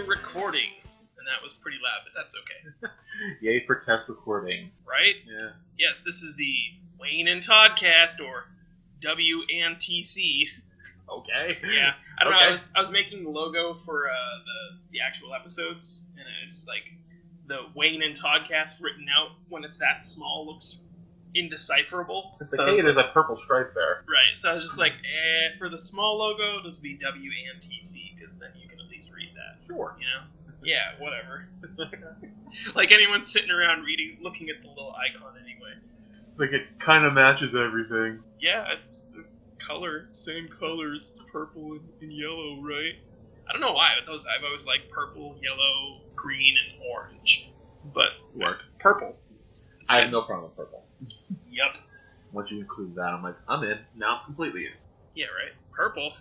recording. And that was pretty loud, but that's okay. Yay for test recording. Right? Yeah. Yes, this is the Wayne and Toddcast, or W&TC. Okay. Yeah. I don't Okay. know, I was making the logo for the actual episodes, and it's like the Wayne and Toddcast written out when it's that small looks indecipherable. It's like, hey, there's a purple stripe there. Right, so I was just like, for the small logo, this would be W&TC, because then you can at least read that. Sure. You know? Yeah, whatever. Like anyone sitting around looking at the little icon anyway. Like, it kind of matches everything. Yeah, it's the color, same colors, it's purple and yellow, right? I don't know why, but I've always liked purple, yellow, green, and orange. But Work. purple. It's I have good. no problem with purple. Yep. Once you include that, I'm like, I'm in. Now I'm completely in. Yeah, right. Purple.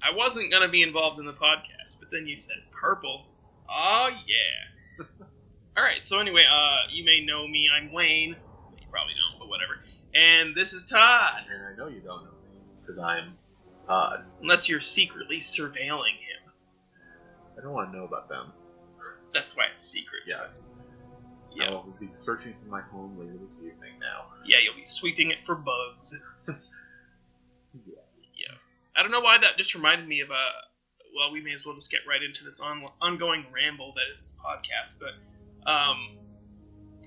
I wasn't going to be involved in the podcast, but then you said purple. Oh, yeah. Alright, so anyway, you may know me. I'm Wayne. You probably don't, but whatever. And this is Todd. And I know you don't know me, because I'm Todd. Unless you're secretly surveilling him. I don't want to know about them. That's why it's secret. Yes. Yeah. I will be searching for my home later this evening now. Yeah, you'll be sweeping it for bugs. Yeah. Yeah. I don't know why that just reminded me of well, we may as well just get right into this ongoing ramble that is this podcast, but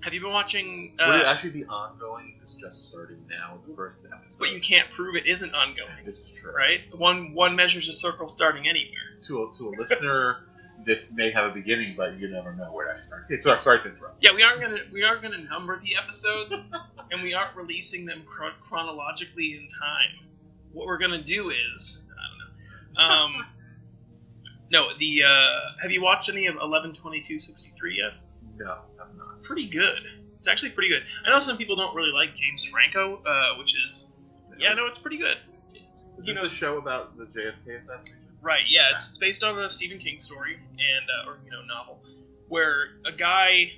have you been watching... Would it actually be ongoing? It's just starting now, the first episode. But you can't prove it isn't ongoing. This is true. Right? One measures a circle starting anywhere. To a listener, this may have a beginning, but you never know where it actually starts. Sorry to interrupt. Yeah, we aren't gonna number the episodes, and we aren't releasing them chronologically in time. What we're gonna do is, I don't know. No, have you watched any of 11/22/63 yet? No. It's pretty good. It's actually pretty good. I know some people don't really like James Franco, which is, it's pretty good. Is this the show about the JFK assassination? Right, yeah, it's based on a Stephen King story, and or novel, where a guy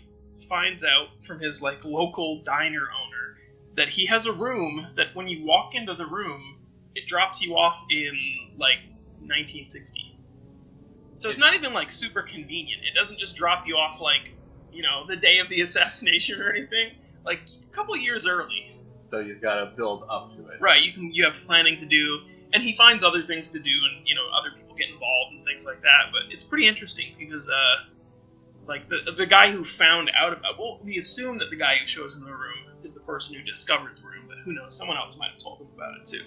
finds out from his local diner owner that he has a room that when you walk into the room, it drops you off in 1960. So it's not even super convenient. It doesn't just drop you off the day of the assassination or anything. A couple years early. So you've got to build up to it. Right, you have planning to do, and he finds other things to do, and other people get involved and things like that. But it's pretty interesting because the guy who found out about, well, we assume that the guy who shows him the room is the person who discovered the room, but who knows? Someone else might have told him about it too.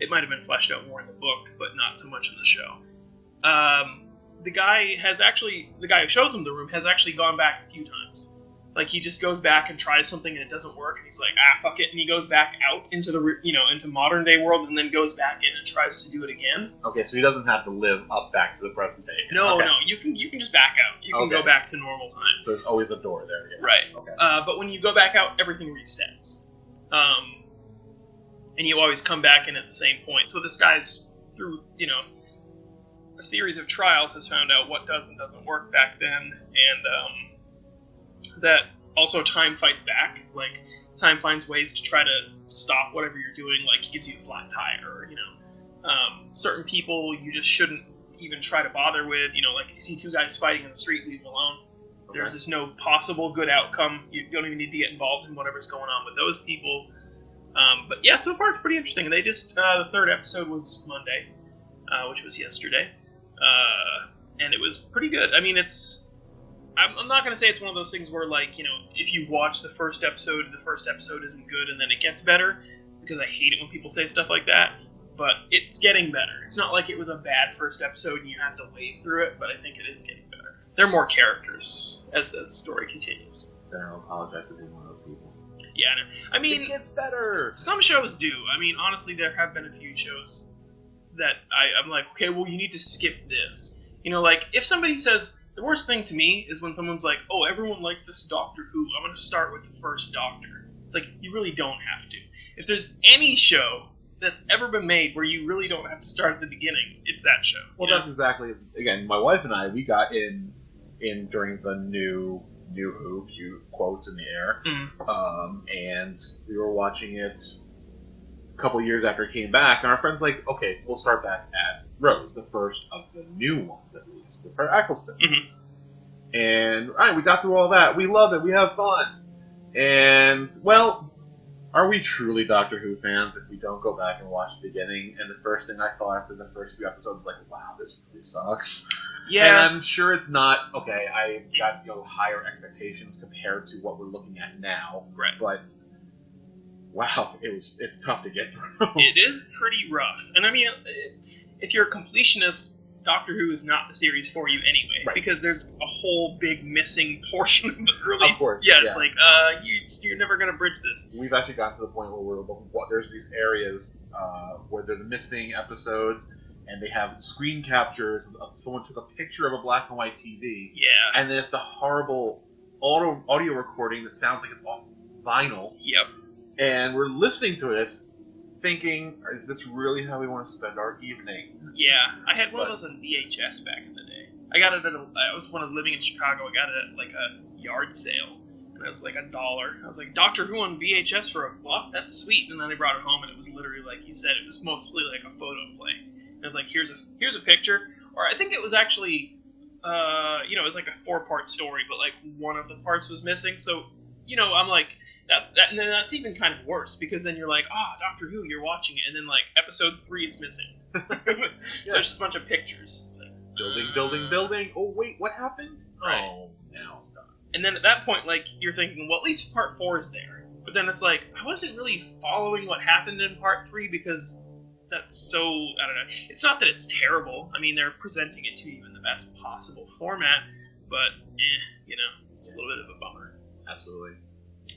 It might have been fleshed out more in the book, but not so much in the show. The guy who shows him the room has actually gone back a few times. He just goes back and tries something and it doesn't work, and he's like, fuck it, and he goes back out into the into modern day world and then goes back in and tries to do it again. Okay, so he doesn't have to live up back to the present day. No, okay. No, you can just back out. You can go back to normal time. So there's always a door there. Yeah. Right. Okay. But when you go back out, everything resets. And you always come back in at the same point. So this guy's through a series of trials has found out what does and doesn't work back then, and that also time fights back. Time finds ways to try to stop whatever you're doing. He gives you a flat tire, or certain people you just shouldn't even try to bother with. You see two guys fighting in the street, leave them alone. Okay. There's no possible good outcome. You don't even need to get involved in whatever's going on with those people. But yeah, so far it's pretty interesting. They just the third episode was Monday, which was yesterday. And it was pretty good. I mean, I'm not going to say it's one of those things where, if you watch the first episode isn't good and then it gets better, because I hate it when people say stuff like that, but it's getting better. It's not like it was a bad first episode and you have to wade through it, but I think it is getting better. There are more characters as the story continues. Then I'll apologize for being one of those people. Yeah, I mean... It gets better! Some shows do. I mean, honestly, there have been a few shows that I'm like, okay, well, you need to skip this. If somebody says, the worst thing to me is when someone's like, oh, everyone likes this Doctor Who, I'm going to start with the first Doctor. It's like, you really don't have to. If there's any show that's ever been made where you really don't have to start at the beginning, it's that show. Well, that's exactly, again, my wife and I, we got in during the new Who, cute quotes in the air, and we were watching it a couple years after it came back, and our friend's like, okay, we'll start back at Rose, the first of the new ones, at least, with her Eccleston. Mm-hmm. And, all right, we got through all that. We love it. We have fun. And, well, are we truly Doctor Who fans if we don't go back and watch the beginning? And the first thing I thought after the first few episodes is like, wow, this really sucks. Yeah. And I'm sure it's not, okay, I got, higher expectations compared to what we're looking at now. Right. But, wow, it's tough to get through. It is pretty rough. And I mean, if you're a completionist, Doctor Who is not the series for you anyway, right. Because there's a whole big missing portion of the early. Of course, yeah. It's like you're never gonna bridge this. We've actually gotten to the point where there's these areas where they're the missing episodes, and they have screen captures of someone took a picture of a black and white TV. Yeah. And then it's the horrible audio recording that sounds like it's off vinyl. Yep. And we're listening to this, thinking, is this really how we want to spend our evening? Yeah, I had one of those on VHS back in the day. I got it when I was living in Chicago. I got it at like a yard sale, and it was like $1. I was like, Doctor Who on VHS for $1? That's sweet. And then they brought it home, and it was literally like you said. It was mostly like a photo play. And it was like, here's a picture, or I think it was actually, it was like a 4-part story, but like one of the parts was missing. So, I'm like. And then that's even kind of worse, because then you're like, Doctor Who, you're watching it, and then like episode 3 is missing. Yeah. So there's just a bunch of pictures. It's like, building. Oh wait, what happened? Right. Oh, now I'm done. And then at that point, like you're thinking, well, at least part 4 is there. But then it's like, I wasn't really following what happened in part 3 because that's so, I don't know. It's not that it's terrible. I mean, they're presenting it to you in the best possible format, but it's a little bit of a bummer. Absolutely.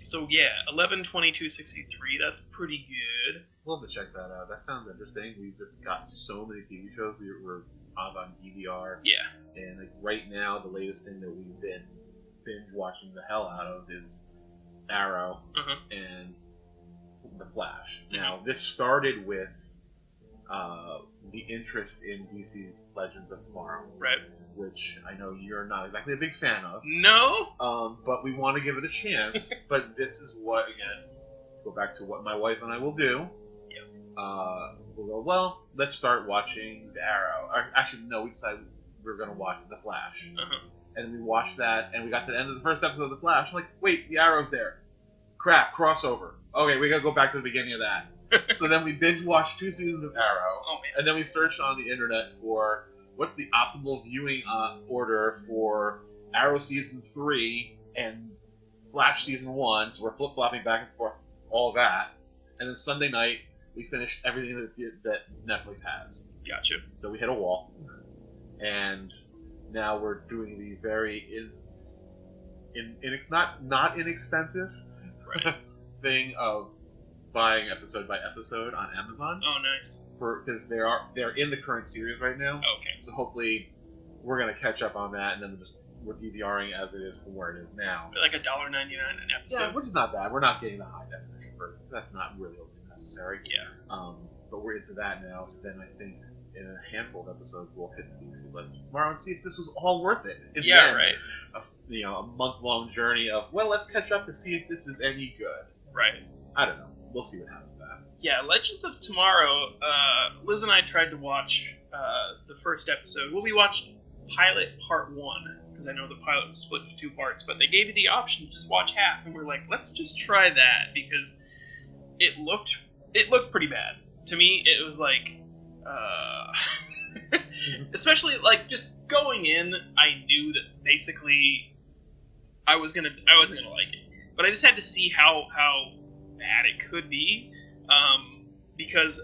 So yeah, 11/22/63. That's pretty good. Love to check that out. That sounds interesting. We've just got so many TV shows we're on DVR. Yeah. And like right now, the latest thing that we've been binge watching the hell out of is Arrow and The Flash. Now, this started with the interest in DC's Legends of Tomorrow, right? Which I know you're not exactly a big fan of. No. But we want to give it a chance. But this is what, again, go back to what my wife and I will do. Yep. We'll go, well, let's start watching the Arrow. Actually, no, we decided we were going to watch The Flash. And we watched that, and we got to the end of the first episode of The Flash. Like, wait, the Arrow's there. Crap, crossover. Okay, we got to go back to the beginning of that. So then we binge watched 2 seasons of Arrow. Oh, man. And then we searched on the internet for what's the optimal viewing order for Arrow Season 3 and Flash Season 1, so we're flip-flopping back and forth, all that. And then Sunday night, we finished everything that Netflix has. Gotcha. So we hit a wall. And now we're doing the very not inexpensive thing of buying episode by episode on Amazon. Oh, nice. Because they're in the current series right now. Okay. So hopefully we're gonna catch up on that, and then we're DVRing as it is from where it is now. Like $1.99 an episode. Yeah, which is not bad. We're not getting the high definition version. That's not really necessary. Yeah. But we're into that now. So then I think in a handful of episodes we'll hit the DC Legends tomorrow and see if this was all worth it. Yeah, right. A month-long journey of let's catch up to see if this is any good. Right. I don't know. We'll see what happens with that. Yeah, Legends of Tomorrow, Liz and I tried to watch the first episode. Well, we watched pilot part 1, because I know the pilot was split into 2 parts, but they gave you the option to just watch half, and we're like, let's just try that, because it looked pretty bad. To me, it was like, especially, like, just going in, I knew that basically I wasn't gonna like it. But I just had to see how bad it could be, because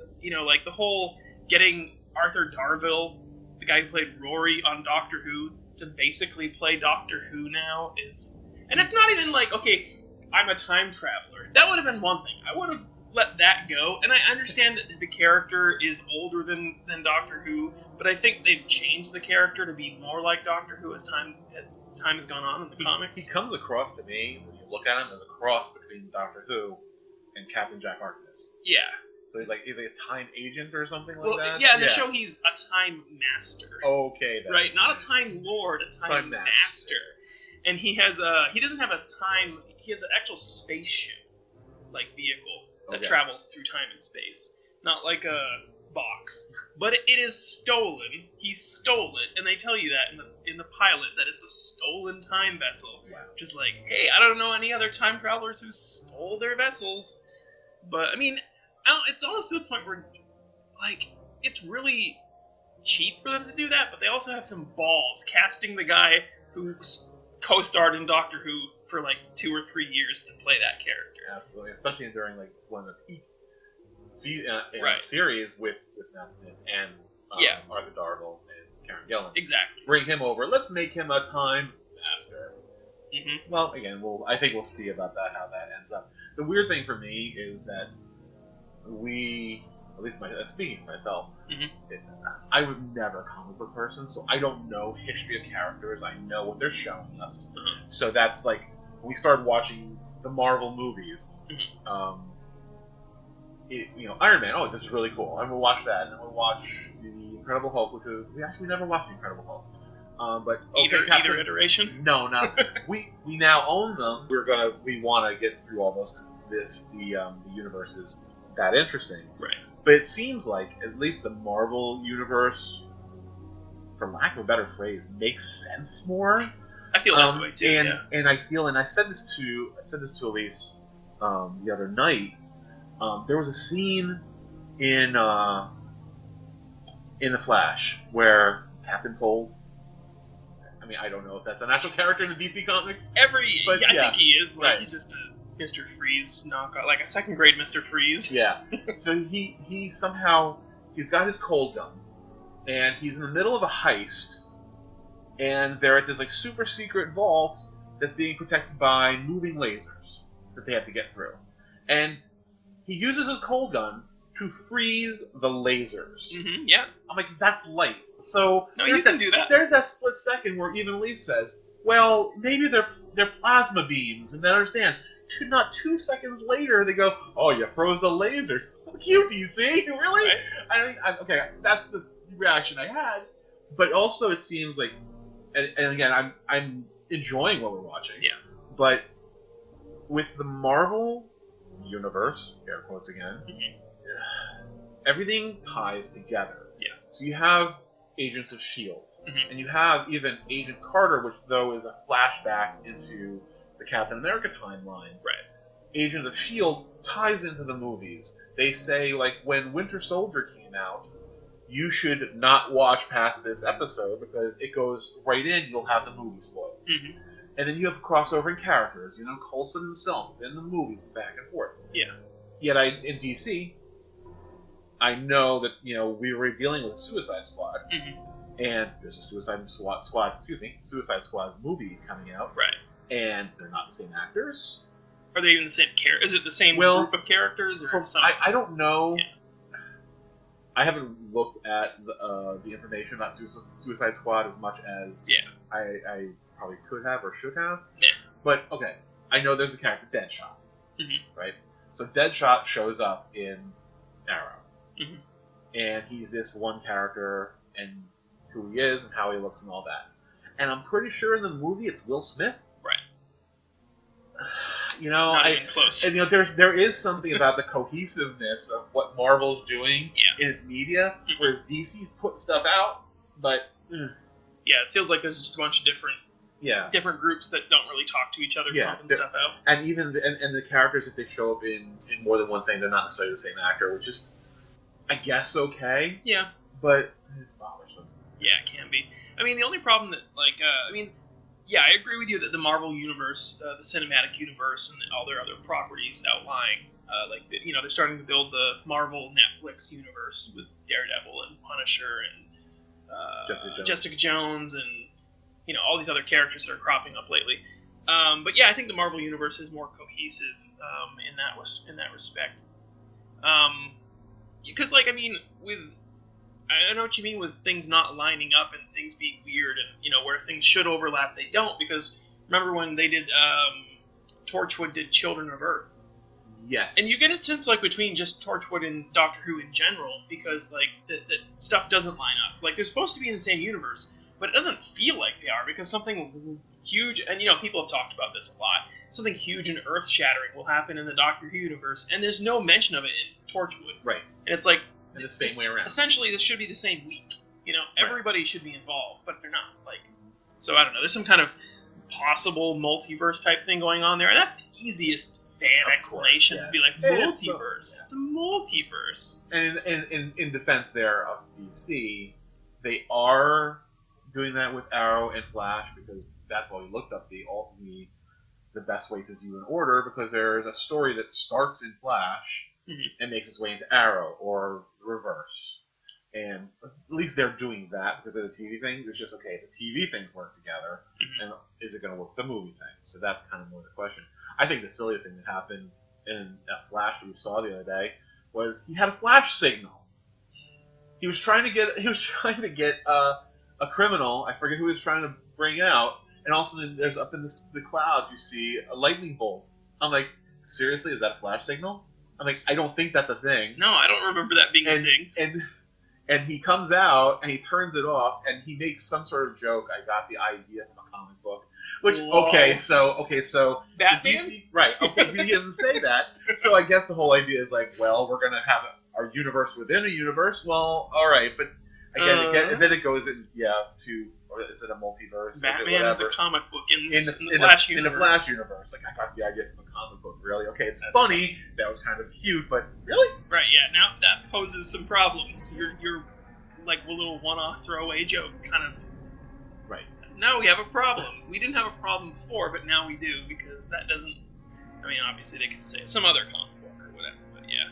like the whole getting Arthur Darvill, the guy who played Rory on Doctor Who, to basically play Doctor Who now is, and it's not even like, okay, I'm a time traveler. That would have been one thing. I would have let that go, and I understand that the character is older than Doctor Who, but I think they've changed the character to be more like Doctor Who as time has gone on in the comics. He comes across to me, when you look at him, as a cross between Doctor Who and Captain Jack Harkness. Yeah. So he's like a time agent or something like that? Yeah, in the show he's a time master. Okay, then. Right, not a time lord, a time master. And he has he doesn't have a time, he has an actual spaceship like vehicle that travels through time and space. Not like a box, but it is stolen. He stole it, and they tell you that in the pilot that it's a stolen time vessel. Wow. Just like, hey, I don't know any other time travelers who stole their vessels, but I mean, it's almost to the point where, like, it's really cheap for them to do that, but they also have some balls casting the guy who co-starred in Doctor Who for like 2 or 3 years to play that character. Absolutely, especially during like one of the peak Right. series with Matt Smith and Arthur Darvill and Karen Gillan. Exactly. Bring him over. Let's make him a time master. Mm-hmm. Well, again, I think we'll see about that, how that ends up. The weird thing for me is that at least speaking for myself, I was never a comic book person, so I don't know history of characters. I know what they're showing us. Mm-hmm. So that's like, when we started watching the Marvel movies, Iron Man, oh, this is really cool. I'm going to watch that, and then we'll watch The Incredible Hulk, which is, we never watched The Incredible Hulk. But either iteration? No, not we now own them. We want to get through all those. The universe is that interesting, right? But it seems like at least the Marvel universe, for lack of a better phrase, makes sense more. I feel that way too. And I feel, and I said this to Elise the other night. There was a scene in The Flash where Captain Cold. I mean, I don't know if that's an actual character in the DC comics. I think he is. Like, right. He's just a Mr. Freeze knockoff, like a second grade Mr. Freeze. Yeah. So he somehow, he's got his cold gun, and he's in the middle of a heist, and they're at this like super secret vault that's being protected by moving lasers that they have to get through, and he uses his cold gun to freeze the lasers. Mm-hmm, yeah. I'm like, that's light. So no, you can do that. There's that split second where even Lee says, well, maybe they're plasma beams, and then understand. Not 2 seconds later, they go, oh, you froze the lasers. Fuck you, DC. Really? Right. I mean, okay, that's the reaction I had. But also, it seems like, and again, I'm enjoying what we're watching. Yeah. But with the Marvel universe, air quotes again, everything ties together. Yeah. So you have Agents of S.H.I.E.L.D., and you have even Agent Carter, which, though, is a flashback into the Captain America timeline. Right. Agents of S.H.I.E.L.D. ties into the movies. They say, like, when Winter Soldier came out, you should not watch past this episode because it goes right in, you'll have the movie spoiled. Mm-hmm. And then you have crossover in characters, Coulson himself in the movies, back and forth. Yeah. Yet in DC, I know that, we were dealing with a Suicide Squad, and there's a Suicide Squad movie coming out. Right. And they're not the same actors. Are they even the same character? Is it the same group of characters? Or I don't know. Yeah. I haven't looked at the information about Suicide Squad as much as I probably could have or should have. Yeah. But, okay, I know there's a character, Deadshot. Right? So Deadshot shows up in Arrow. And he's this one character, and who he is and how he looks and all that. And I'm pretty sure in the movie it's Will Smith. Right. Not even close. And there is something about the cohesiveness of what Marvel's doing in its media, whereas DC's putting stuff out, but yeah, it feels like there's just a bunch of different groups that don't really talk to each other, pumping stuff out. And even the characters, if they show up in more than one thing, they're not necessarily the same actor, which is, I guess, okay. Yeah. But it's bothersome. Yeah, it can be. I mean, the only problem that, I agree with you that the Marvel universe, the cinematic universe, and all their other properties outlying, they're starting to build the Marvel Netflix universe with Daredevil and Punisher and Jessica Jones and, all these other characters that are cropping up lately. But yeah, I think the Marvel universe is more cohesive in that respect. Because, I know what you mean with things not lining up and things being weird and, where things should overlap, they don't. Because remember when they did, Torchwood did Children of Earth? Yes. And you get a sense, between just Torchwood and Doctor Who in general, because, the stuff doesn't line up. They're supposed to be in the same universe, but it doesn't feel like they are, because something huge, and, people have talked about this a lot, something huge and earth-shattering will happen in the Doctor Who universe, and there's no mention of it in Torchwood. Right. And it's like, And the same way around. Essentially, this should be the same week. You know, Right. everybody should be involved, but they're not. Like, so I don't know. There's some kind of possible multiverse type thing going on there, and that's the easiest fan explanation to be like, multiverse. It's a multiverse. And in defense there of DC, they are doing that with Arrow and Flash because that's why we looked up the best way to do an order, because there's a story that starts in Flash and makes its way into Arrow or reverse. And at least they're doing that because of the TV things. It's just, okay, the TV things work together, and is it going to work the movie thing? So that's kind of more the question. I think the silliest thing that happened in a Flash that we saw the other day was he had a flash signal. He was trying to get a criminal. I forget who he was trying to bring out, and all of a sudden there's up in the clouds you see a lightning bolt. I'm like, seriously, is that a flash signal? I'm like, I don't think that's a thing. No, I don't remember that being a thing. And he comes out and he turns it off and he makes some sort of joke. I got the idea from a comic book. Which okay, so Batman? DC, right? Okay, but he doesn't say that. So I guess the whole idea is like, well, we're gonna have our universe within a universe. Well, all right, but again, and then it goes in to, or is it a multiverse? Batman is a comic book in the Flash universe. In the Flash universe, like I got the idea from a comic book. Really? Okay, it's funny. That was kind of cute, but really? Right? Yeah. Now that poses some problems. You're like a little one-off throwaway joke, kind of. Right. Now we have a problem. We didn't have a problem before, but now we do because that doesn't. I mean, obviously they could say some other comic book or whatever, but yeah.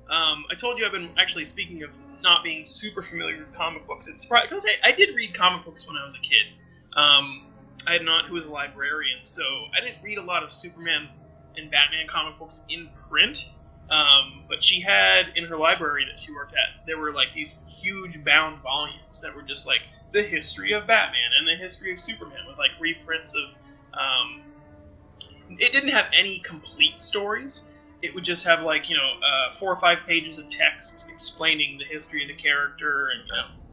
I told you I've been actually, speaking of not being super familiar with comic books, it's because I did read comic books when I was a kid. I had an aunt who was a librarian, so I didn't read a lot of Superman and Batman comic books in print. But she had, in her library that she worked at, there were like these huge bound volumes that were just like the history of Batman and the history of Superman with like reprints of. It didn't have any complete stories. It would just have like 4 or 5 pages of text explaining the history of the character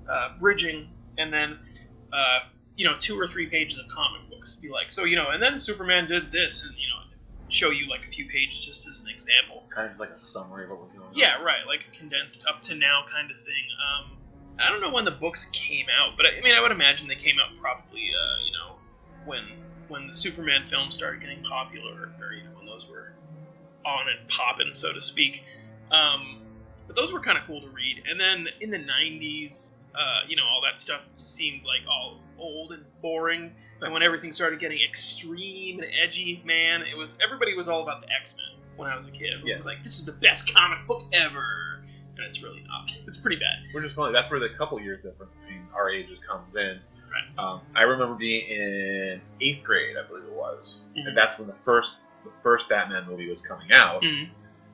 and bridging, and then 2 or 3 pages of comic books. Be like, so and then Superman did this, and show you like a few pages just as an example. Kind of like a summary of what was going on. Yeah, right, like a condensed up to now kind of thing. I don't know when the books came out, but I mean I would imagine they came out probably when the Superman films started getting popular, or when those were on and popping, so to speak. But those were kind of cool to read. And then in the 90s, all that stuff seemed like all old and boring. And when everything started getting extreme and edgy, man, everybody was all about the X-Men when I was a kid. Everyone was like, this is the best comic book ever. And it's really not. It's pretty bad. Which is funny. That's where the couple years difference between our ages comes in. Right. I remember being in 8th grade, I believe it was. And that's when the first Batman movie was coming out.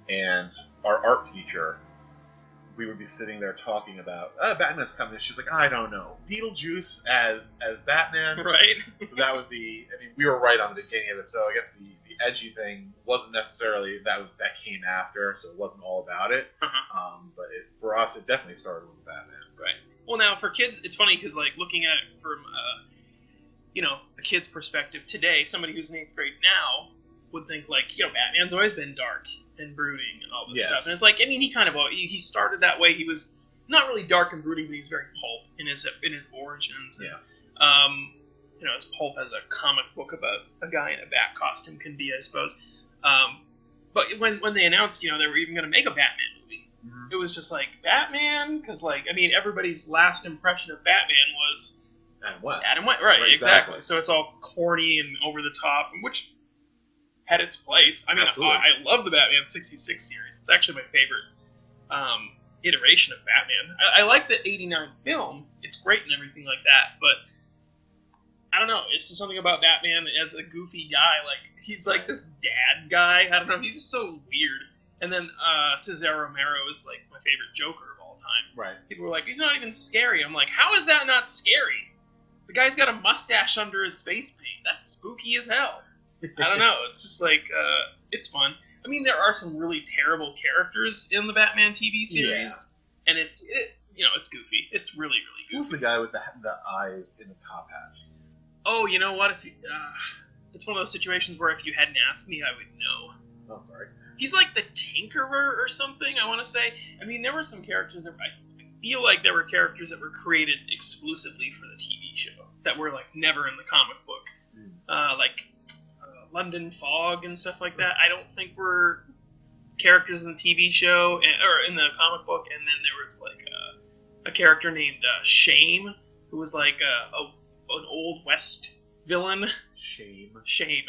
And our art teacher, we would be sitting there talking about, Batman's coming. She's like, I don't know. Beetlejuice as Batman. Right. So that was we were right on the beginning of it. So I guess the edgy thing wasn't necessarily, that came after, so it wasn't all about it. But for us, it definitely started with Batman. Right. Well, now, for kids, it's funny because, like, looking at it from, a kid's perspective today, somebody who's in 8th grade now would think, like, Batman's always been dark and brooding and all this stuff. And it's like, I mean, he started that way. He was not really dark and brooding, but he was very pulp in his origins. And, as pulp as a comic book about a guy in a bat costume can be, I suppose. But when they announced, they were even going to make a Batman movie, it was just like, Batman? Because, everybody's last impression of Batman was Adam West, right, exactly. So it's all corny and over the top, which had its place. I mean, I love the Batman 66 series. It's actually my favorite iteration of Batman. I like the 89 film. It's great and everything like that, but I don't know. It's just something about Batman as a goofy guy. Like, he's like this dad guy. I don't know. He's just so weird. And then Cesar Romero is like my favorite Joker of all time. Right. People were like, he's not even scary. I'm like, how is that not scary? The guy's got a mustache under his face paint. That's spooky as hell. I don't know. It's just like, it's fun. I mean, there are some really terrible characters in the Batman TV series, and it's goofy. It's really, really goofy. Who's the guy with the eyes in the top hat? Oh, you know what? If it's one of those situations where if you hadn't asked me, I would know. Oh, sorry. He's like the Tinkerer or something, I want to say. I mean, there were some characters that I feel like there were characters that were created exclusively for the TV show that were like never in the comic book, like London Fog and stuff like that. I don't think were characters in the TV show or in the comic book. And then there was like a character named Shame, who was like an old West villain. Shame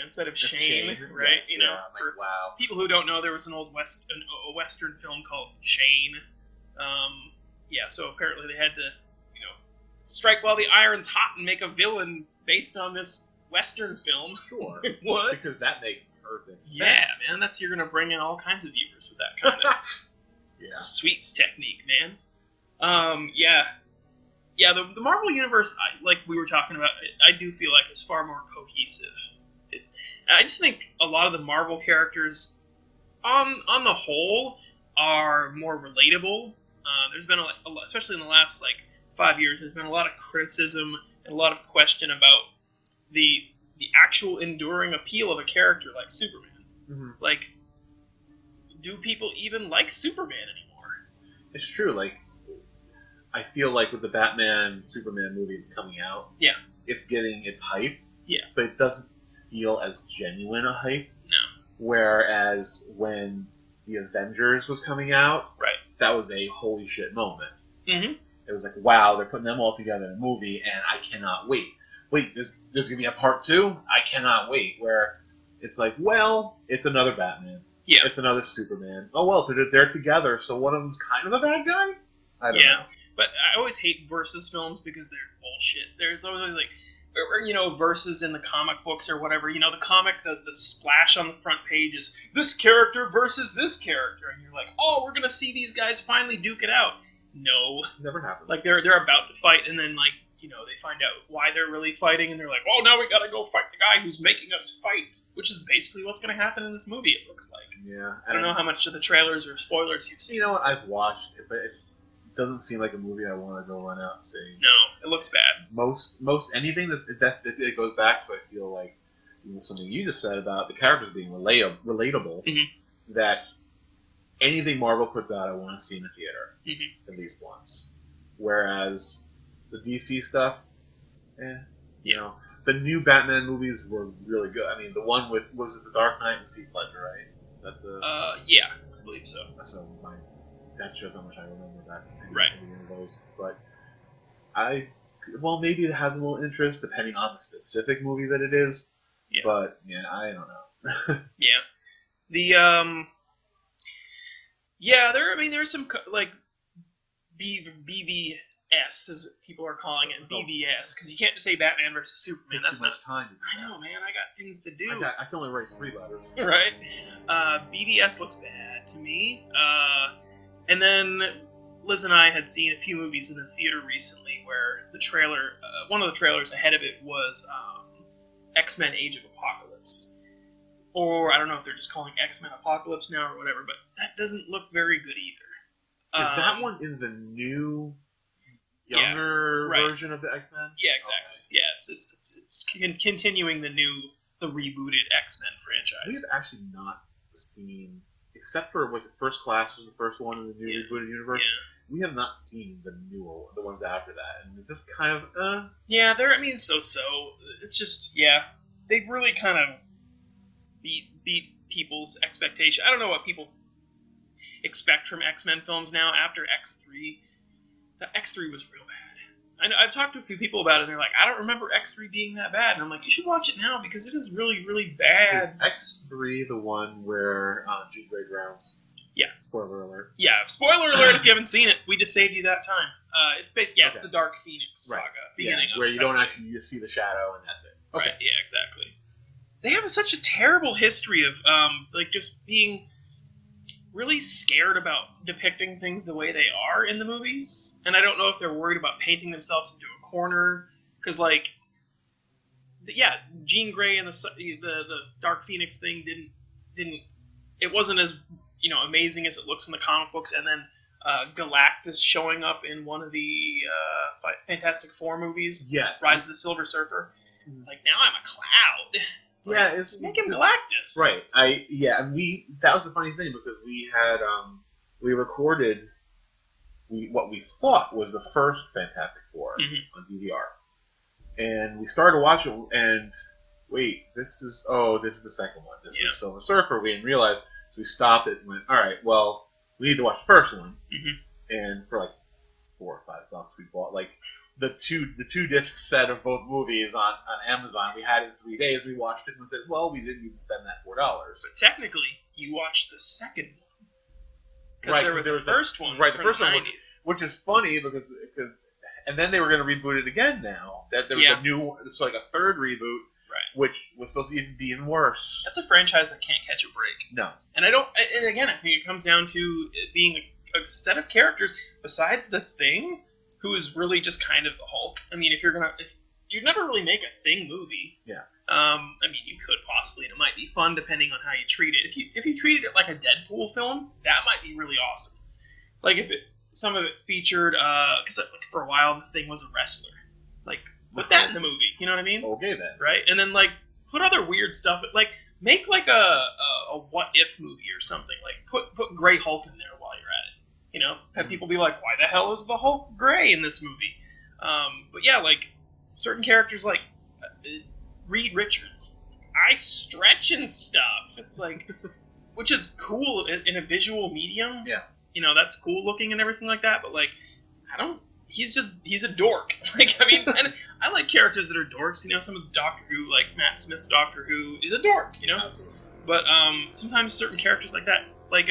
instead of Shane, right? Yes, you know, like, wow. People who don't know, there was a Western film called Shane. So apparently they had to, strike while the iron's hot and make a villain based on this Western film. Sure. What? Because that makes perfect sense. Yeah, man, you're gonna bring in all kinds of viewers with that kind of. It's a sweeps technique, man. The Marvel Universe, like we were talking about, I do feel like is far more cohesive. I just think a lot of the Marvel characters, on the whole, are more relatable. There's been, especially in the last 5 years, there's been a lot of criticism and a lot of question about the actual enduring appeal of a character like Superman. Mm-hmm. Like, do people even like Superman anymore? It's true. I feel like with the Batman Superman movie that's coming out, it's getting its hype. Yeah, but it doesn't feel as genuine a hype. No. Whereas when the Avengers was coming out, right, that was a holy shit moment. Mm-hmm. It was like, wow, they're putting them all together in a movie, and I cannot wait. Wait, there's gonna be a part 2? I cannot wait. Where it's like, well, it's another Batman. Yeah. It's another Superman. Oh well, they're together, so one of them's kind of a bad guy. I don't know. But I always hate versus films because they're bullshit. There's always versus in the comic books or whatever. The comic, the splash on the front page is this character versus this character, and you're like, oh, we're gonna see these guys finally duke it out. No, never happens. Like they're about to fight, and then they find out why they're really fighting, and they're like, oh, now we gotta go fight the guy who's making us fight, which is basically what's gonna happen in this movie. It looks like. Yeah. I don't know how much of the trailers or spoilers you've seen. You know what? I've watched it, but it doesn't seem like a movie I want to go run out and see. No, it looks bad. Most anything that it goes back to, I feel like something you just said about the characters being relatable. Mm-hmm. That anything Marvel puts out, I want to see in a theater at least once. Whereas the DC stuff, the new Batman movies were really good. I mean, the one with was it the Dark Knight with Heath Ledger, right? Is that the? Yeah, I believe so. So that shows how much I remember that. Right. Those. But maybe it has a little interest depending on the specific movie that it is. Yeah. But I don't know. Yeah. There's some BVS as people are calling it, BVS, because you can't just say Batman versus Superman. That's too much time. I know, man. I got things to do. I can only write 3 letters. Right. BVS looks bad to me. And then Liz and I had seen a few movies in the theater recently where the trailer, one of the trailers ahead of it was XMen Age of Apocalypse. Or I don't know if they're just calling XMen Apocalypse now or whatever, but that doesn't look very good either. Is that one in the new, younger version of the X-Men? Yeah, exactly. Okay. Yeah, it's continuing the rebooted X-Men franchise. We've actually not seen, except for, was it First Class was the first one in the new rebooted universe? Yeah. We have not seen the ones after that, and it's just kind of, Yeah, they're, so-so. It's just, they've really kind of beat people's expectation. I don't know what people expect from X-Men films now after X3. The X3 was real bad. I've talked to a few people about it, and they're like, I don't remember X3 being that bad. And I'm like, you should watch it now because it is really, really bad. Is X3 the one where Jean Grey drowns? Yeah. Spoiler alert. Yeah, spoiler alert if you haven't seen it. We just saved you that time. It's basically, it's the Dark Phoenix saga. Beginning of where you don't actually, you see the shadow and that's it. Okay. Right, yeah, exactly. They have such a terrible history of just being really scared about depicting things the way they are in the movies, and I don't know if they're worried about painting themselves into a corner, because Jean Grey and the Dark Phoenix thing didn't it wasn't as amazing as it looks in the comic books, and then Galactus showing up in one of the Fantastic Four movies, yes, Rise of the Silver Surfer. It's like, now I'm a cloud. It's just make him Galactus. Right. That was the funny thing because we had we recorded what we thought was the first Fantastic Four on DVR, and we started watching and wait, this is the second one. This was Silver Surfer. We didn't realize, so we stopped it and went, all right, well, we need to watch the first one, and for like $4 or $5 we bought like the two disc set of both movies on Amazon. We had it in 3 days. We watched it and said, well, we didn't need to spend that $4. But technically, you watched the second one. Because there was the first one. Right, the first one, which is funny because and then they were going to reboot it again now. That there was a new, it's like a third reboot, which was supposed to even be even worse. That's a franchise that can't catch a break. No. And again, I think it comes down to it being a set of characters besides the Thing, who is really just kind of the Hulk. I mean, if you'd never really make a Thing movie. Yeah. I mean, you could possibly, and it might be fun depending on how you treat it. If you treated it like a Deadpool film, that might be really awesome. Like if some of it featured, because like for a while the Thing was a wrestler. Like put that in the movie. You know what I mean? Okay then. Right, and then like put other weird stuff. Like make like a What If movie or something. Like put Gray Hulk in there while you're at it. You know, have people be like, why the hell is the Hulk gray in this movie? But yeah, like certain characters like. Reed Richards, I stretch and stuff. It's like, which is cool in a visual medium. Yeah. You know, that's cool looking and everything like that. But like, he's a dork. Like, I mean, and I like characters that are dorks. You know, some of the Doctor Who, like Matt Smith's Doctor Who, is a dork. You know. Absolutely. But sometimes certain characters like that, like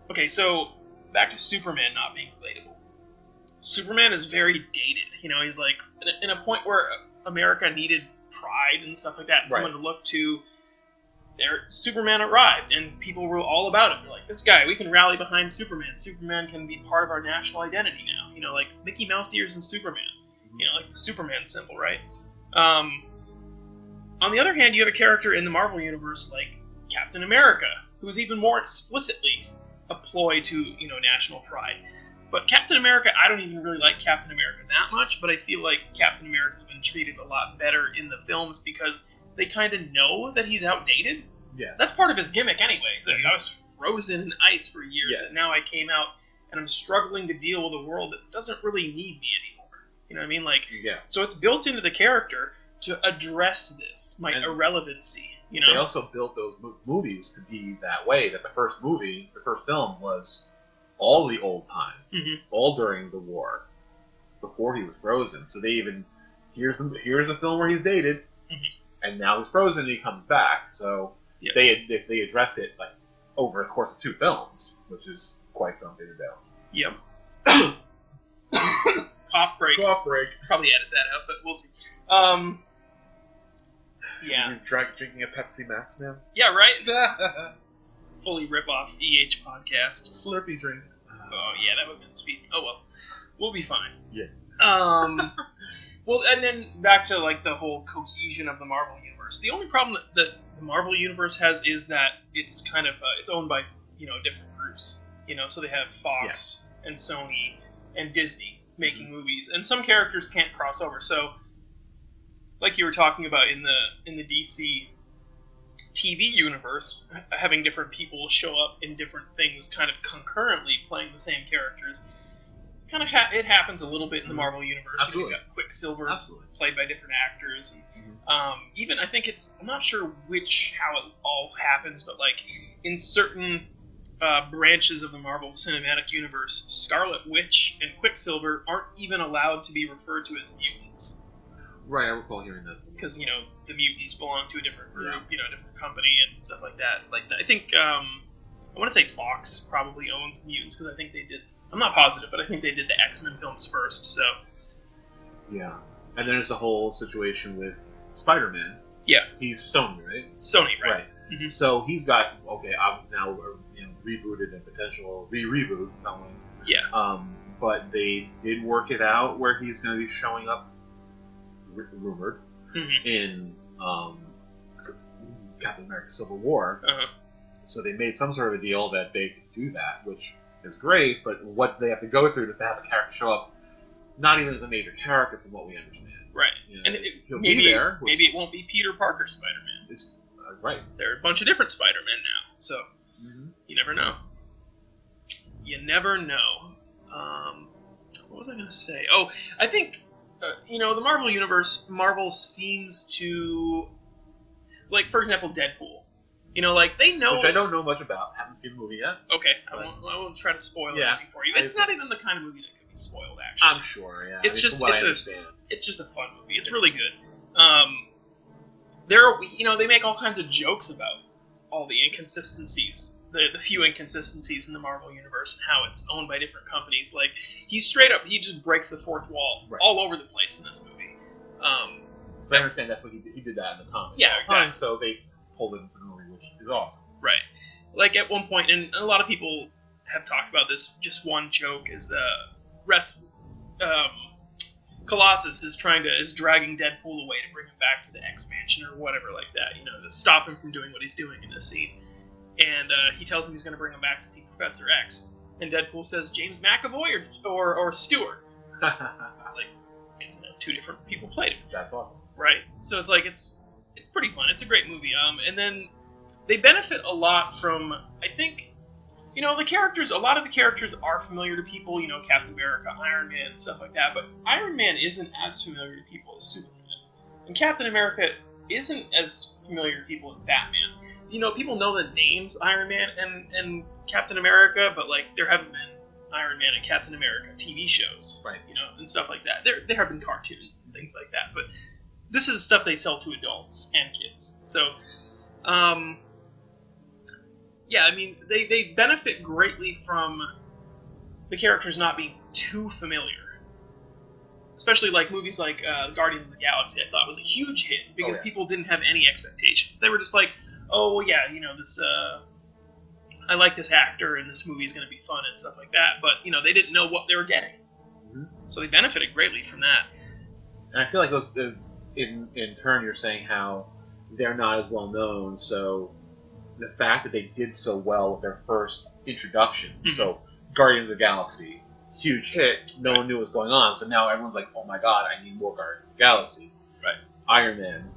okay, so back to Superman not being relatable. Superman is very dated. You know, he's like in a point where America needed pride and stuff like that, and someone to look to. Superman arrived, and people were all about him. They're like, this guy, we can rally behind Superman. Superman can be part of our national identity now. You know, like Mickey Mouse ears and Superman. You know, like the Superman symbol, right? On the other hand, you have a character in the Marvel Universe like Captain America, who is even more explicitly a ploy to, you know, national pride. But Captain America, I don't even really like Captain America that much, but I feel like Captain America's been treated a lot better in the films because they kind of know that he's outdated. Yeah. That's part of his gimmick anyway. It's like, I was frozen in ice for years, and now I came out, and I'm struggling to deal with a world that doesn't really need me anymore. You know what I mean? Like, so it's built into the character to address this, my irrelevancy. You know? They also built those movies to be that way, that the first film was all the old time, all during the war, before he was frozen. So they even here's a film where he's dated, and now he's frozen and he comes back. So they addressed it like over the course of 2 films, which is quite something to do. Yep. Cough break. Probably edit that out, but we'll see. Yeah. You're drinking a Pepsi Max now? Yeah, right? Fully rip off EH podcast. Slurpee drink. Oh yeah, that would have been sweet. Oh well, we'll be fine. Yeah. Well, and then back to like the whole cohesion of the Marvel universe. The only problem that the Marvel universe has is that it's kind of it's owned by, you know, different groups. You know, so they have Fox and Sony and Disney making movies, and some characters can't cross over. So, like you were talking about in the DC TV universe, having different people show up in different things kind of concurrently playing the same characters, kind of it happens a little bit in the Marvel universe. Absolutely. You've got Quicksilver played by different actors, and even I think I'm not sure how it all happens, but like in certain branches of the Marvel Cinematic Universe, Scarlet Witch and Quicksilver aren't even allowed to be referred to as mutants. Right, I recall hearing this. Because, you know, the mutants belong to a different group, you know, a different company and stuff like that. Like, I think, I want to say Fox probably owns the mutants, because I think they did, I'm not positive, but I think they did the X-Men films first, so. Yeah. And then there's the whole situation with Spider-Man. Yeah. He's Sony, right? Sony, right. Mm-hmm. So he's got, now we're, you know, rebooted and potential reboot coming. Yeah. But they did work it out where he's going to be showing up, rumored, in Captain America Civil War. So they made some sort of a deal that they could do that, which is great, but what they have to go through is to have a character show up not even as a major character from what we understand. Right. You know, And he'll maybe be there. Maybe it won't be Peter Parker Spider-Man. It's right. There are a bunch of different Spider-Men now, so you never know. You never know. What was I going to say? Oh, I think, the Marvel Universe, Marvel seems to, like, for example, Deadpool. They know... Which I don't know much about. Haven't seen the movie yet. Okay, I won't try to spoil anything for you. It's not even the kind of movie that could be spoiled, actually. I'm sure, yeah. It's just, I understand. It's just a fun movie. It's really good. They make all kinds of jokes about all the inconsistencies, the few inconsistencies in the Marvel Universe and how it's owned by different companies. Like, he just breaks the fourth wall all over the place in this movie. So I understand that's what he did. He did that in the comics. Yeah, exactly. So they pulled it into the movie, which is awesome. Right. Like, at one point, and a lot of people have talked about this, just one joke is Colossus is dragging Deadpool away to bring him back to the X-Mansion or whatever like that, to stop him from doing what he's doing in this scene. And he tells him he's going to bring him back to see Professor X. And Deadpool says, James McAvoy or Stewart. Because two different people played him. That's awesome. Right? So it's like, it's pretty fun. It's a great movie. And then they benefit a lot from, I think, a lot of the characters are familiar to people, Captain America, Iron Man, and stuff like that, but Iron Man isn't as familiar to people as Superman. And Captain America isn't as familiar to people as Batman. People know the names Iron Man and Captain America, but, like, there haven't been Iron Man and Captain America TV shows, right? And stuff like that. There have been cartoons and things like that, but this is stuff they sell to adults and kids. So, they benefit greatly from the characters not being too familiar. Especially like movies like Guardians of the Galaxy, I thought was a huge hit because people didn't have any expectations. They were just like, oh yeah, this I like this actor and this movie is going to be fun and stuff like that. But they didn't know what they were getting, so they benefited greatly from that. And I feel like those, in turn, you're saying how they're not as well known. So the fact that they did so well with their first introduction, so Guardians of the Galaxy, huge hit, no one knew what was going on, so now everyone's like, oh my god, I need more Guardians of the Galaxy. Right. Iron Man,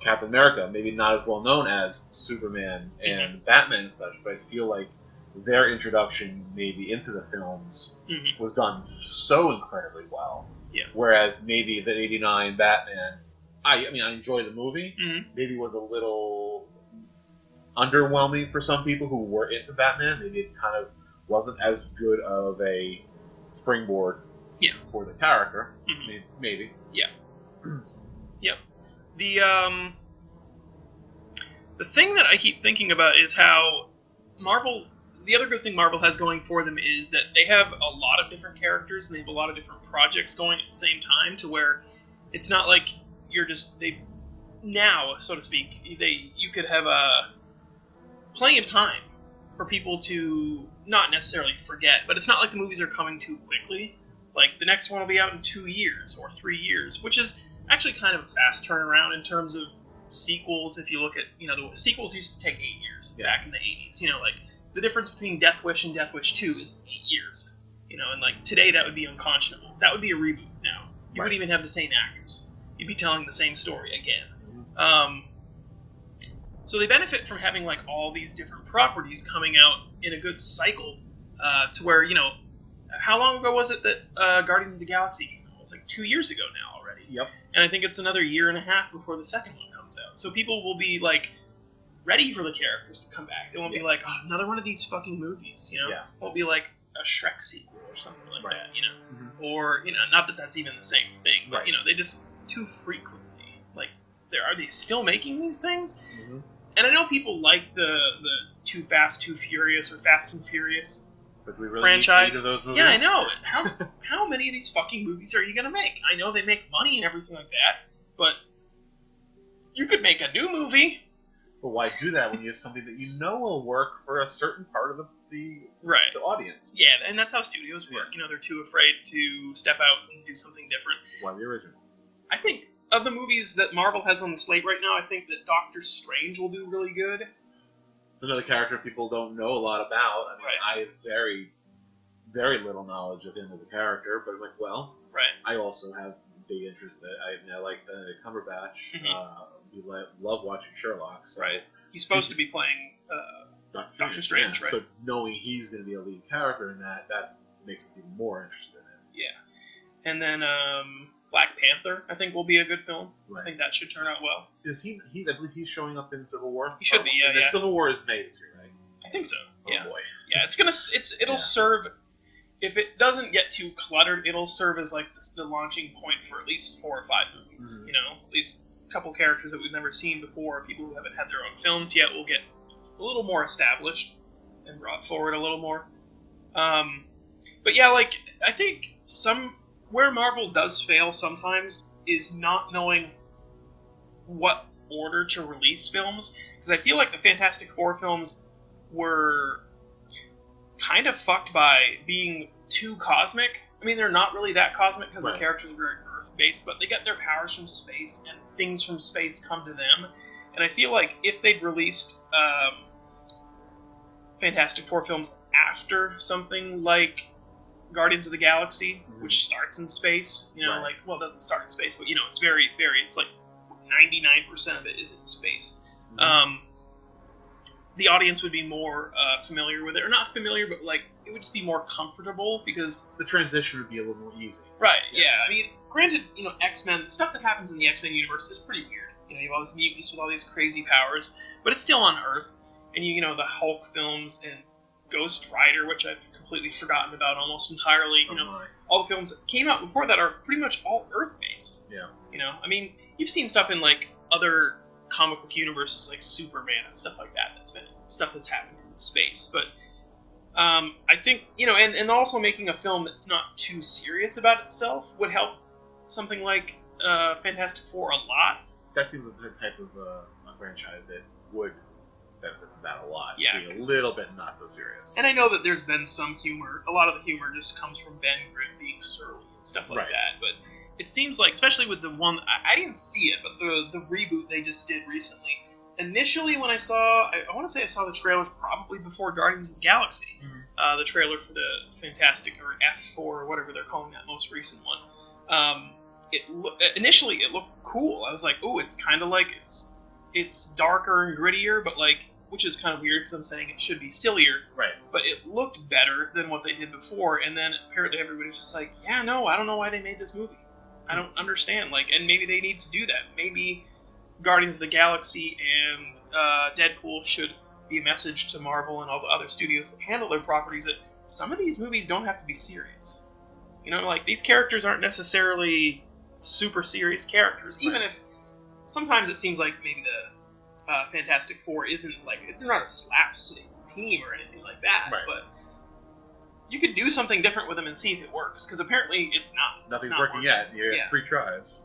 Captain America, maybe not as well known as Superman and Batman and such, but I feel like their introduction maybe into the films was done so incredibly well. Yeah. Whereas maybe the 89 Batman, I enjoy the movie, maybe was a little underwhelming for some people who were into Batman. Maybe it kind of wasn't as good of a springboard for the character. Maybe. Yeah. Yep. The thing that I keep thinking about is how Marvel... The other good thing Marvel has going for them is that they have a lot of different characters and they have a lot of different projects going at the same time, to where it's not like now, so to speak, you could have plenty of time for people to not necessarily forget, but it's not like the movies are coming too quickly. Like, the next one will be out in 2 years or 3 years, which is actually kind of a fast turnaround in terms of sequels. If you look at, the sequels used to take 8 years back in the 80s. Like, the difference between Death Wish and Death Wish 2 is 8 years. And like, today that would be unconscionable. That would be a reboot now. You wouldn't even have the same actors. You'd be telling the same story again. So they benefit from having like all these different properties coming out in a good cycle, to where, how long ago was it that Guardians of the Galaxy came out? It's like 2 years ago now already. Yep. And I think it's another year and a half before the second one comes out. So people will be like ready for the characters to come back. They won't be like, oh, another one of these fucking movies, It won't be like a Shrek sequel or something like that, Or, not that that's even the same thing, but, they just too frequently, like, are they still making these things? And I know people like the Too Fast, Too Furious, or Fast and Furious franchise. Need those movies? Yeah, I know. How many of these fucking movies are you gonna make? I know they make money and everything like that, but you could make a new movie. But why do that when you have something that will work for a certain part of the audience? Yeah, and that's how studios work. They're too afraid to step out and do something different. Why the original? I think of the movies that Marvel has on the slate right now, I think that Doctor Strange will do really good. It's another character people don't know a lot about. I mean, I very, very little knowledge of him as a character, but I'm like, well, right. I also have big interest in it. I like Benedict Cumberbatch. We love watching Sherlock. So right. He's supposed to be playing Doctor Strange, right? So knowing he's going to be a lead character in that makes us even more interested in it. Yeah. And then Black Panther, I think, will be a good film. Right. I think that should turn out well. Is he? I believe he's showing up in Civil War. He should be. Yeah. The Civil War is May this year, right? I think so. Oh yeah. boy. Yeah, it'll serve. If it doesn't get too cluttered, it'll serve as like the launching point for at least 4 or 5 movies. Mm-hmm. You know, at least a couple characters that we've never seen before, people who haven't had their own films yet, will get a little more established and brought forward a little more. But yeah, like I think where Marvel does fail sometimes is not knowing what order to release films, because I feel like the Fantastic Four films were kind of fucked by being too cosmic. I mean, they're not really that cosmic because the characters are very Earth-based, but they get their powers from space, and things from space come to them. And I feel like if they'd released Fantastic Four films after something like Guardians of the Galaxy, which starts in space, you know, like, well, it doesn't start in space, but, you know, it's very, very, it's like 99% of it is in space. The audience would be more familiar with it, or not familiar, but like it would just be more comfortable because the transition would be a little more easy. Right? Yeah. I mean, granted, you know, X-Men stuff that happens in the X-Men universe is pretty weird. You know, you have all these mutants with all these crazy powers, but it's still on Earth. And you know, the Hulk films and Ghost Rider, which I've completely forgotten about almost entirely. You know, all the films that came out before that are pretty much all Earth-based. Yeah. You know, I mean, you've seen stuff in like other comic book universes like Superman and stuff like that. That's been stuff that's happened in space, but I think, you know, and also making a film that's not too serious about itself would help something like Fantastic Four a lot. That seems like the type of a franchise that would benefit from that a lot. Yeah, being a little bit not so serious. And I know that there's been some humor. A lot of the humor just comes from Ben Grimm being surly and stuff like that. But it seems like, especially with the one, I didn't see it, but the reboot they just did recently. Initially, when I want to say I saw the trailers probably before Guardians of the Galaxy. The trailer for the Fantastic, or F4, or whatever they're calling that most recent one. Initially, it looked cool. I was like, oh, it's kind of like, it's darker and grittier, but like, which is kind of weird because I'm saying it should be sillier. Right. But it looked better than what they did before, and then apparently everybody's just like, yeah, no, I don't know why they made this movie. I don't understand. Like, and maybe they need to do that. Maybe Guardians of the Galaxy and Deadpool should be a message to Marvel and all the other studios that handle their properties that some of these movies don't have to be serious. You know, like, these characters aren't necessarily super serious characters, even if sometimes it seems like maybe the Fantastic Four isn't, like, they're not a slapstick team or anything like that, but you could do something different with them and see if it works, because apparently it's not. Nothing's working yet. You have 3 tries.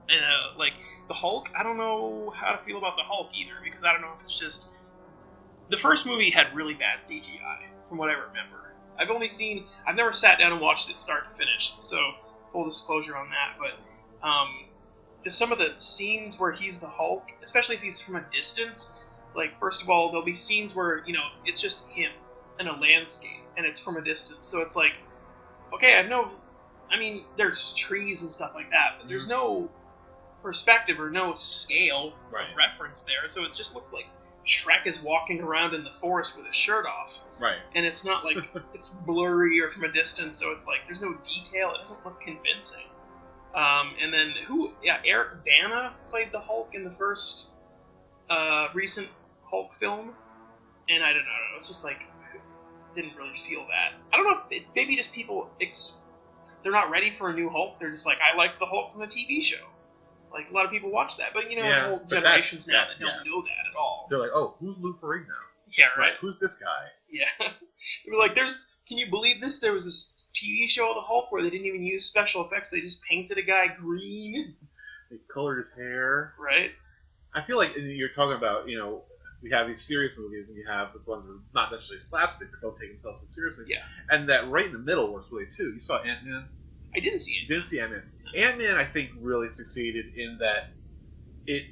And, like, the Hulk, I don't know how to feel about the Hulk either, because I don't know if it's just... The first movie had really bad CGI, from what I remember. I've never sat down and watched it start to finish, so full disclosure on that, but just some of the scenes where he's the Hulk, especially if he's from a distance, like, first of all, there'll be scenes where, you know, it's just him in a landscape, and it's from a distance, so it's like, okay, there's trees and stuff like that, but there's no perspective or no scale of reference there, so it just looks like Shrek is walking around in the forest with his shirt off. Right. And it's not like, it's blurry or from a distance, so it's like, there's no detail, it doesn't look convincing. And then, Eric Bana played the Hulk in the first recent Hulk film, and I don't know, it's just like, didn't really feel that. I don't know, maybe just people, they're not ready for a new Hulk, they're just like, I like the Hulk from the TV show. Like, a lot of people watch that, but, you know, whole generations now that don't know that at all. They're like, oh, who's Lou Ferrigno? Yeah, right. Who's this guy? Yeah. They're like, can you believe this? There was this TV show of the Hulk where they didn't even use special effects, they just painted a guy green. They colored his hair. Right. I feel like you're talking about, you know, we have these serious movies, and you have the ones that are not necessarily slapstick, but don't take themselves so seriously. Yeah. And that right in the middle works really, too. You saw Ant-Man? I didn't see it. Didn't see Ant-Man. Ant-Man, I think, really succeeded in that it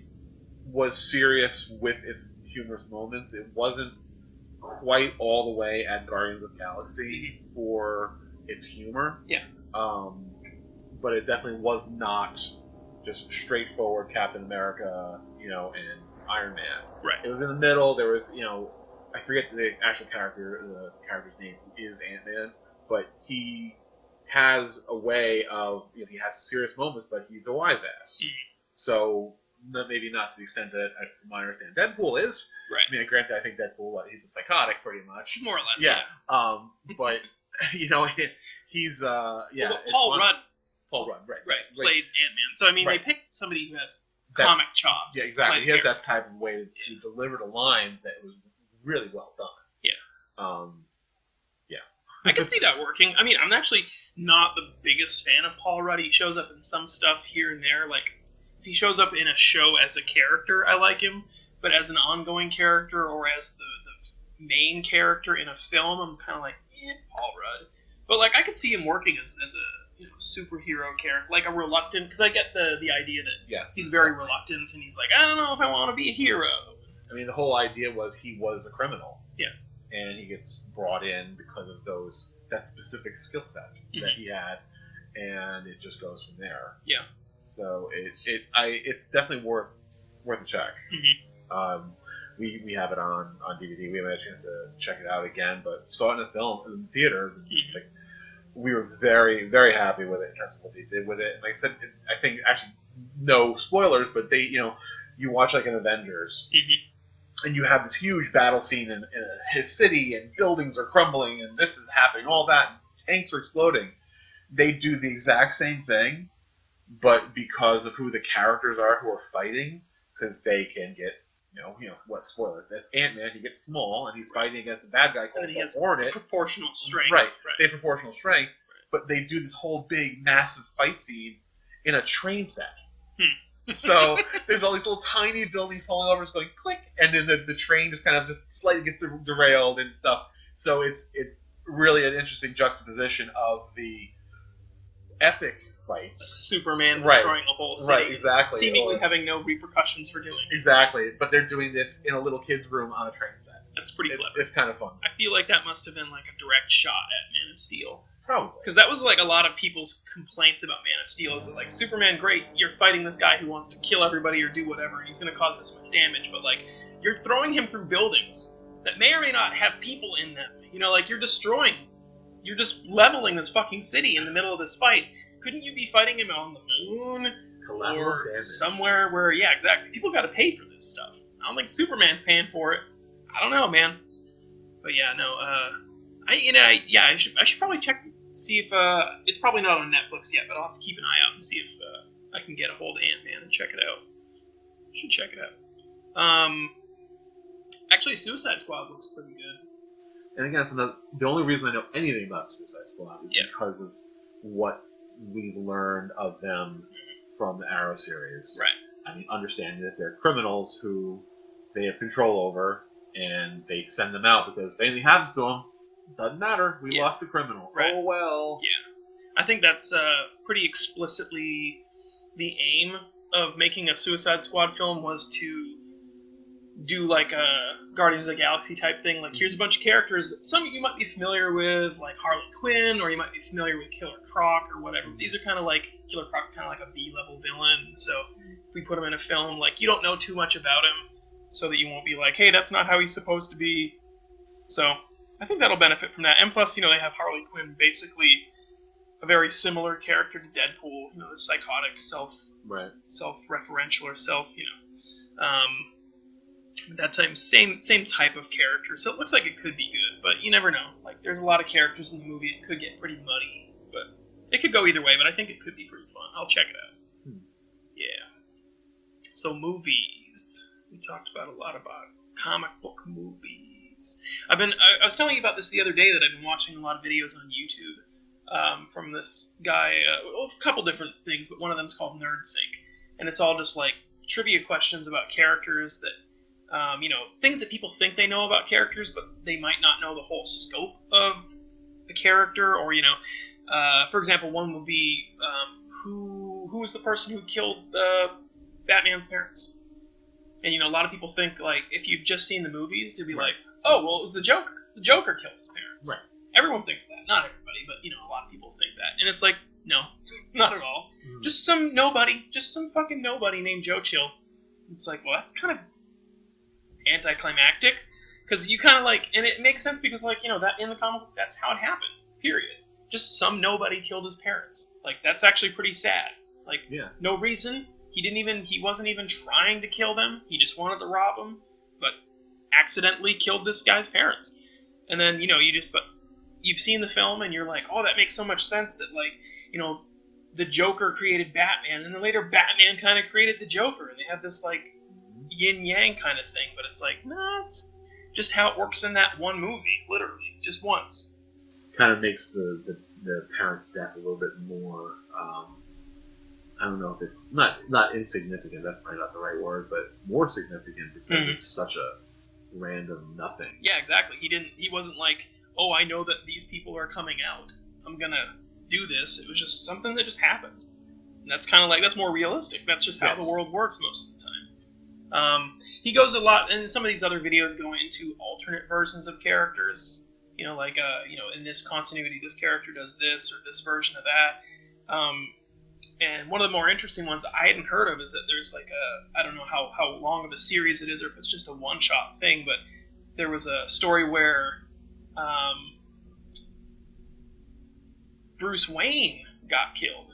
was serious with its humorous moments. It wasn't quite all the way at Guardians of the Galaxy, for its humor. Yeah. But it definitely was not just straightforward Captain America, and Iron Man. Right. It was in the middle. There was, I forget the actual character's name, who is Ant-Man, but he has a way of, he has serious moments, but he's a wise ass. Mm. So maybe not to the extent that, from my understanding, Deadpool is. Right. I mean, granted, I think Deadpool, he's a psychotic pretty much. More or less, yeah. But, he's, Well, Paul Rudd, right. played Ant-Man. So, I mean, they picked somebody who has comic chops. Yeah, exactly. He has that type of way to deliver the lines that was really well done. Yeah. Yeah. I can see that working. I mean, I'm actually not the biggest fan of Paul Rudd. He shows up in some stuff here and there. Like, if he shows up in a show as a character, I like him. But as an ongoing character or as the main character in a film, I'm kind of like, Paul Rudd. But, like, I could see him working as a superhero character, like a reluctant, because I get the idea that he's very reluctant, and he's like, I don't know if I want to be a hero. I mean, the whole idea was he was a criminal. Yeah. And he gets brought in because of that specific skill set that he had, and it just goes from there. Yeah. So it's definitely worth a check. Mm-hmm. We have it on DVD. We haven't had a chance to check it out again, but saw it in the theaters, and we were very, very happy with it in terms of what they did with it. And like I said, I think, actually, no spoilers, but they, you watch like an Avengers, and you have this huge battle scene in his city, and buildings are crumbling, and this is happening, all that, and tanks are exploding. They do the exact same thing, but because of who the characters are who are fighting, because they can get, what spoiler? That's Ant-Man. He gets small, and he's fighting against the bad guy called the Hornet. Proportional strength. Right. They have proportional strength, but they do this whole big, massive fight scene in a train set. So there's all these little tiny buildings falling over, just going click, and then the train just kind of just slightly gets derailed and stuff. So it's really an interesting juxtaposition of the epic fights. Superman destroying a whole city. Right, exactly. Seemingly having no repercussions for doing it. Exactly, but they're doing this in a little kid's room on a train set. That's pretty clever. It's kind of fun. I feel like that must have been like a direct shot at Man of Steel. Probably. Because that was like a lot of people's complaints about Man of Steel, is that like, Superman, great, you're fighting this guy who wants to kill everybody or do whatever, and he's going to cause this much damage, but like, you're throwing him through buildings that may or may not have people in them. Like, you're just leveling this fucking city in the middle of this fight. Couldn't you be fighting him on the moon? Or damage. Somewhere where, yeah, exactly, people got to pay for this stuff. I don't think Superman's paying for it. I don't know, man. But yeah, no, I should probably check, see if, it's probably not on Netflix yet, but I'll have to keep an eye out and see if I can get a hold of Ant-Man and check it out. Should check it out. Actually, Suicide Squad looks pretty good. And again, the only reason I know anything about Suicide Squad is because of what we've learned of them from the Arrow series. Right. I mean, understanding that they're criminals who they have control over, and they send them out because if anything happens to them, doesn't matter. We lost a criminal. Right. Oh, well. Yeah. I think that's pretty explicitly the aim of making a Suicide Squad film, was to do like a Guardians of the Galaxy type thing. Like, here's a bunch of characters that some of you might be familiar with, like Harley Quinn, or you might be familiar with Killer Croc or whatever. These are kind of like, Killer Croc's kind of like a B-level villain, so if we put him in a film, like, you don't know too much about him, so that you won't be like, hey, that's not how he's supposed to be. So I think that'll benefit from that. And plus, they have Harley Quinn, basically a very similar character to Deadpool, the psychotic self-referential or that same type of character. So it looks like it could be good, but you never know. Like, there's a lot of characters in the movie. It could get pretty muddy, but it could go either way. But I think it could be pretty fun. I'll check it out. Yeah. So movies. We talked about a lot about comic book movies. I was telling you about this the other day, that I've been watching a lot of videos on YouTube from this guy. A couple different things, but one of them is called NerdSync, and it's all just like trivia questions about characters that, things that people think they know about characters, but they might not know the whole scope of the character. Or, for example, one would be, who was the person who killed Batman's parents? And, a lot of people think, like, if you've just seen the movies, they'd be like, oh, well, it was the Joker. The Joker killed his parents. Right. Everyone thinks that. Not everybody, but, a lot of people think that. And it's like, no, not at all. Just some nobody. Just some fucking nobody named Joe Chill. It's like, well, that's kind of anticlimactic. Because you kind of and it makes sense because, that in the comic book, that's how it happened. Period. Just some nobody killed his parents. That's actually pretty sad. No reason. He wasn't even trying to kill them. He just wanted to rob them, but accidentally killed this guy's parents. And then, but you've seen the film and you're like, oh, that makes so much sense that, the Joker created Batman, and then later Batman kind of created the Joker, and they have this, yin-yang kind of thing, but it's like, nah, it's just how it works in that one movie, literally, just once. Kind of makes the parents' death a little bit more, I don't know if it's not insignificant, that's probably not the right word, but more significant because it's such a random nothing. Yeah, exactly. He wasn't like, oh, I know that these people are coming out, I'm gonna do this. It was just something that just happened. And that's kind of that's more realistic. That's just how the world works most of the time. He goes a lot, and some of these other videos go into alternate versions of characters. In this continuity, this character does this, or this version of that. And one of the more interesting ones I hadn't heard of is that there's I don't know how long of a series it is, or if it's just a one-shot thing, but there was a story where Bruce Wayne got killed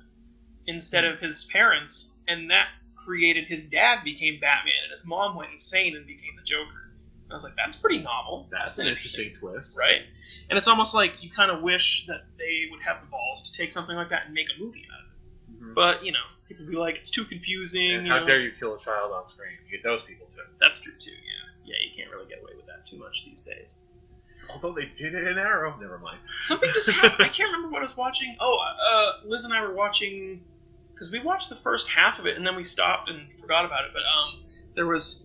instead of his parents, and that created his dad became Batman, and his mom went insane and became the Joker. And I was like, that's pretty novel. That's an interesting twist. Right? And it's almost like you kind of wish that they would have the balls to take something like that and make a movie out of it. Mm-hmm. But, people be like, it's too confusing. And how dare you kill a child on screen? You get those people too. That's true too, yeah. Yeah, you can't really get away with that too much these days. Although they did it in Arrow. Never mind. Something just happened. I can't remember what I was watching. Liz and I were watching, because we watched the first half of it and then we stopped and forgot about it. But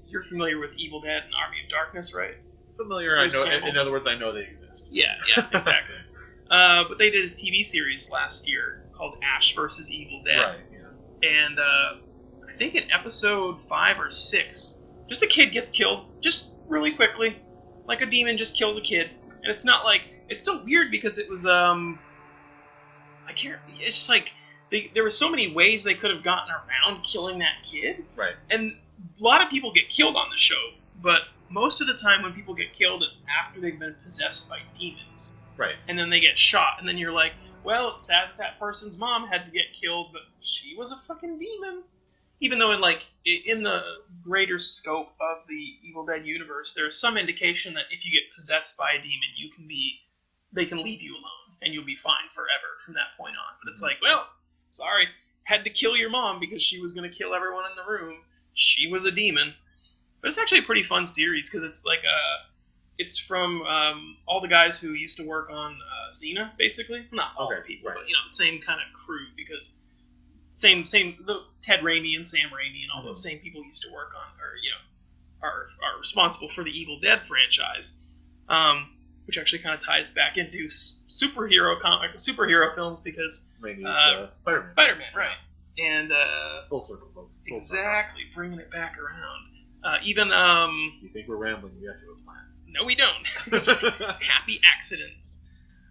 you're familiar with Evil Dead and Army of Darkness, right? Familiar. I know. In other words, I know they exist. Yeah, exactly. But they did a TV series last year called Ash vs. Evil Dead. Right. Yeah. And I think in episode 5 or 6, just a kid gets killed, just really quickly. Like a demon just kills a kid, and it's not it's so weird because it was it's just there were so many ways they could have gotten around killing that kid. Right. And a lot of people get killed on the show, but most of the time when people get killed, it's after they've been possessed by demons. Right. And then they get shot, and then you're like, well, it's sad that person's mom had to get killed, but she was a fucking demon. Even though in the greater scope of the Evil Dead universe, there's some indication that if you get possessed by a demon, they can leave you alone, and you'll be fine forever from that point on. But it's like, well, sorry, had to kill your mom because she was going to kill everyone in the room. She was a demon. But it's actually a pretty fun series because it's it's from all the guys who used to work on Xena, basically. Not all the people, but the same kind of crew, because same Ted Raimi and Sam Raimi and all those same people used to work on, or are responsible for the Evil Dead franchise, which actually kind of ties back into superhero films because Raimi's Spider-Man. Spider-Man, right? And full circle, folks. Exactly, bringing it back around. Even you think we're rambling? We have to have a plan. No, we don't. It's just happy accidents.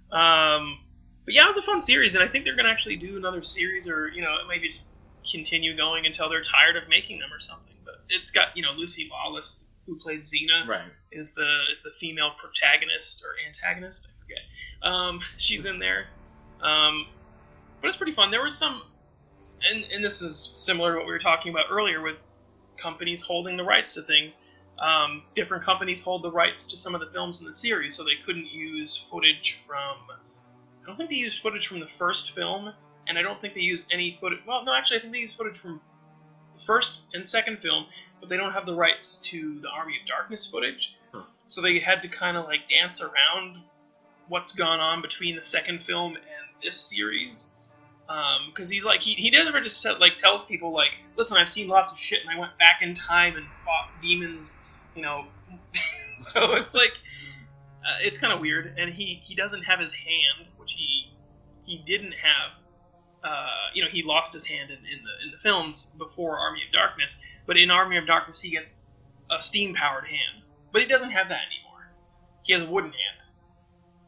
But yeah, it was a fun series, and I think they're going to actually do another series, or maybe just continue going until they're tired of making them or something. But it's got Lucy Lawless, who played Xena, right, is the female protagonist or antagonist, I forget. She's in there, but it's pretty fun. There was some, and this is similar to what we were talking about earlier with companies holding the rights to things. Different companies hold the rights to some of the films in the series, so they couldn't use footage from. I don't think they used footage from the first film, and I don't think they used any footage. Well, no, actually, I think they used footage from the first and second film, but they don't have the rights to the Army of Darkness footage. Huh. So they had to kind of dance around what's gone on between the second film and this series. Because he's he never just tells people listen, I've seen lots of shit, and I went back in time and fought demons, So it's it's kind of weird, and he doesn't have his hand, which he didn't have. He lost his hand in the films before Army of Darkness, but in Army of Darkness he gets a steam-powered hand, but he doesn't have that anymore. He has a wooden hand,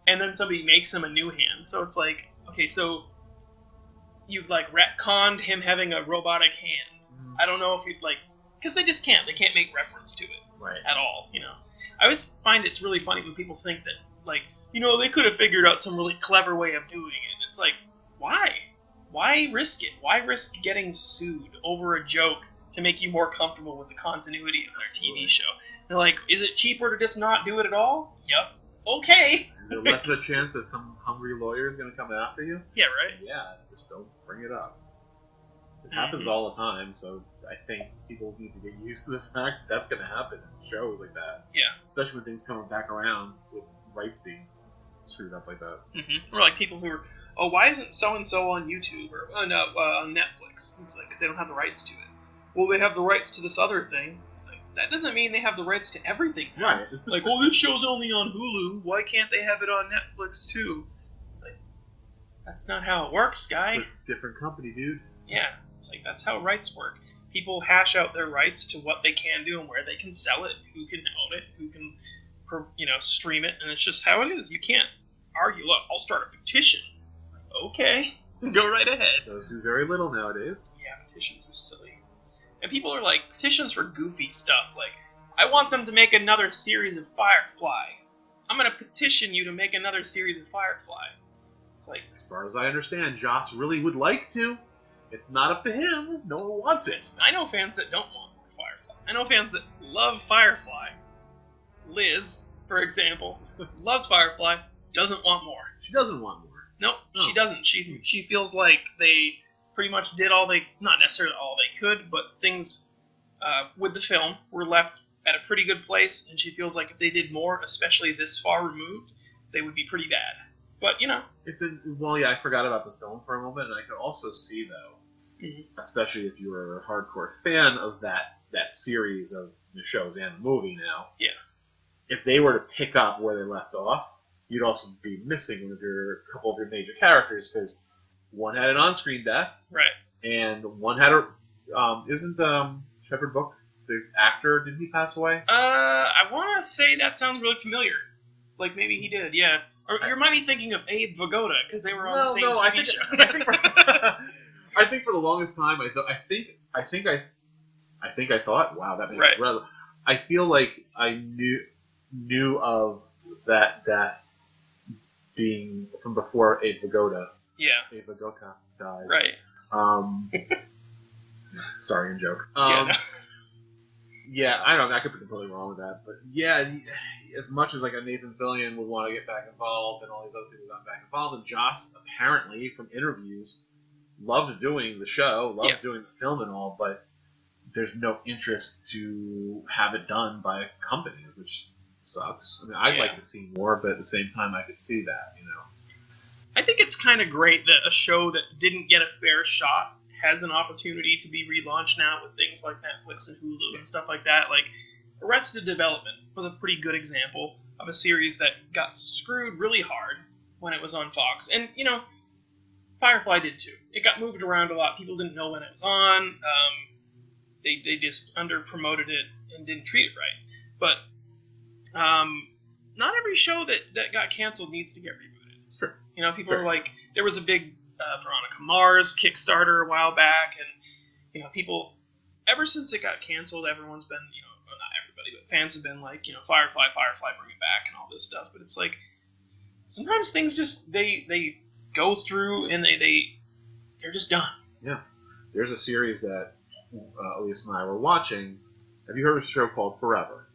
and then somebody makes him a new hand. So it's like, okay, so you've like retconned him having a robotic hand. I don't know if you'd like, because they just can't. They can't make reference to it at all. You know, I always find it's really funny when people think that, like, you know, they could have figured out some really clever way of doing it. It's like, why? Why risk it? Why risk getting sued over a joke to make you more comfortable with the continuity of their TV show? They're like, is it cheaper to just not do it at all? Yep. Okay. Is there less of a chance that some hungry lawyer is going to come after you? Yeah, right? Yeah, just don't bring it up. It happens all the time, so I think people need to get used to the fact that's going to happen in shows like that. Yeah. Especially when things come back around with rights being screwed up like that. Mm-hmm. Or like people who are, oh, why isn't so-and-so on YouTube or on Netflix? It's like, because they don't have the rights to it. Well, they have the rights to this other thing. It's like, that doesn't mean they have the rights to everything. Right. Like, well, this show's only on Hulu. Why can't they have it on Netflix, too? It's like, that's not how it works, guy. It's a different company, dude. Yeah. It's like, that's how rights work. People hash out their rights to what they can do and where they can sell it, who can own it, who can, stream it, and it's just how it is. You can't argue, look, I'll start a petition. Okay, go right ahead. Those do very little nowadays. Yeah, petitions are silly. And people are like, petitions for goofy stuff, like, I want them to make another series of Firefly. I'm going to petition you to make another series of Firefly. It's like, as far as I understand, Joss really would like to. It's not up to him. No one wants it. I know fans that don't want more Firefly. I know fans that love Firefly. Liz, for example, loves Firefly, doesn't want more. She doesn't want more. Nope, she doesn't. She feels like they pretty much did not necessarily all they could, but things with the film were left at a pretty good place, and she feels like if they did more, especially this far removed, they would be pretty bad. But, I forgot about the film for a moment, and I could also see, though, especially if you were a hardcore fan of that series of the shows and the movie now, if they were to pick up where they left off, you'd also be missing a couple of your major characters, because one had an on-screen death, right, and one had isn't Shepard Book, the actor, did he pass away? I want to say that sounds really familiar. Like, maybe he did, yeah. Or you might be thinking of Abe Vigoda, because they were on the same TV show. I think for the longest time, I thought, wow, that makes sense. I feel like I knew of that being from before Abe Vigoda. Yeah. Abe Vigoda died. Right. Sorry, in joke. Yeah. I don't know. I could be completely wrong with that, but yeah, as much as like a Nathan Fillion would want to get back involved, and all these other people got back involved, and Joss apparently from interviews loved doing the show, loved doing the film and all, but there's no interest to have it done by companies, which sucks. I mean, I'd like to see more, but at the same time, I could see that, I think it's kind of great that a show that didn't get a fair shot has an opportunity to be relaunched now with things like Netflix and Hulu and stuff like that. Like, Arrested Development was a pretty good example of a series that got screwed really hard when it was on Fox. And, Firefly did too. It got moved around a lot. People didn't know when it was on. They just under-promoted it and didn't treat it right. But not every show that got canceled needs to get rebooted. It's true. People are like, there was a big Veronica Mars Kickstarter a while back, and people, ever since it got canceled, everyone's been, well, not everybody, but fans have been like, Firefly, bring it back, and all this stuff. But it's like, sometimes things just they go through and they're just done. Yeah, there's a series that Elise and I were watching. Have you heard of a show called Forever?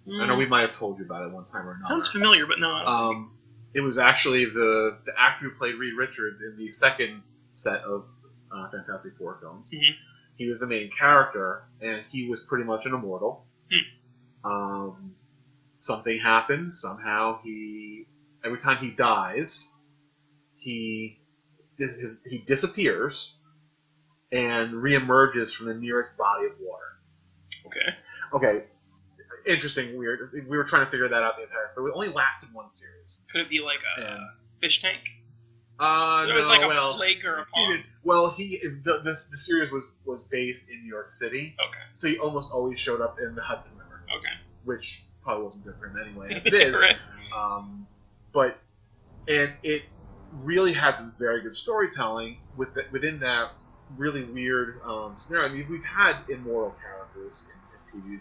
I know we might have told you about it one time or another. Sounds familiar, but no. It was actually the actor who played Reed Richards in the second set of Fantastic Four films. Mm-hmm. He was the main character, and he was pretty much an immortal. Something happened. Somehow every time he dies, he disappears and reemerges from the nearest body of water. Okay. Interesting, weird. We were trying to figure that out the entire time, but it only lasted one series. Could it be like a fish tank? There was like a lake or a pond. The series was based in New York City. Okay. So he almost always showed up in the Hudson River. Okay. Which probably wasn't good for him anyway, as it is. Right. But And it really had some very good storytelling within that really weird scenario. I mean, we've had immortal characters in TV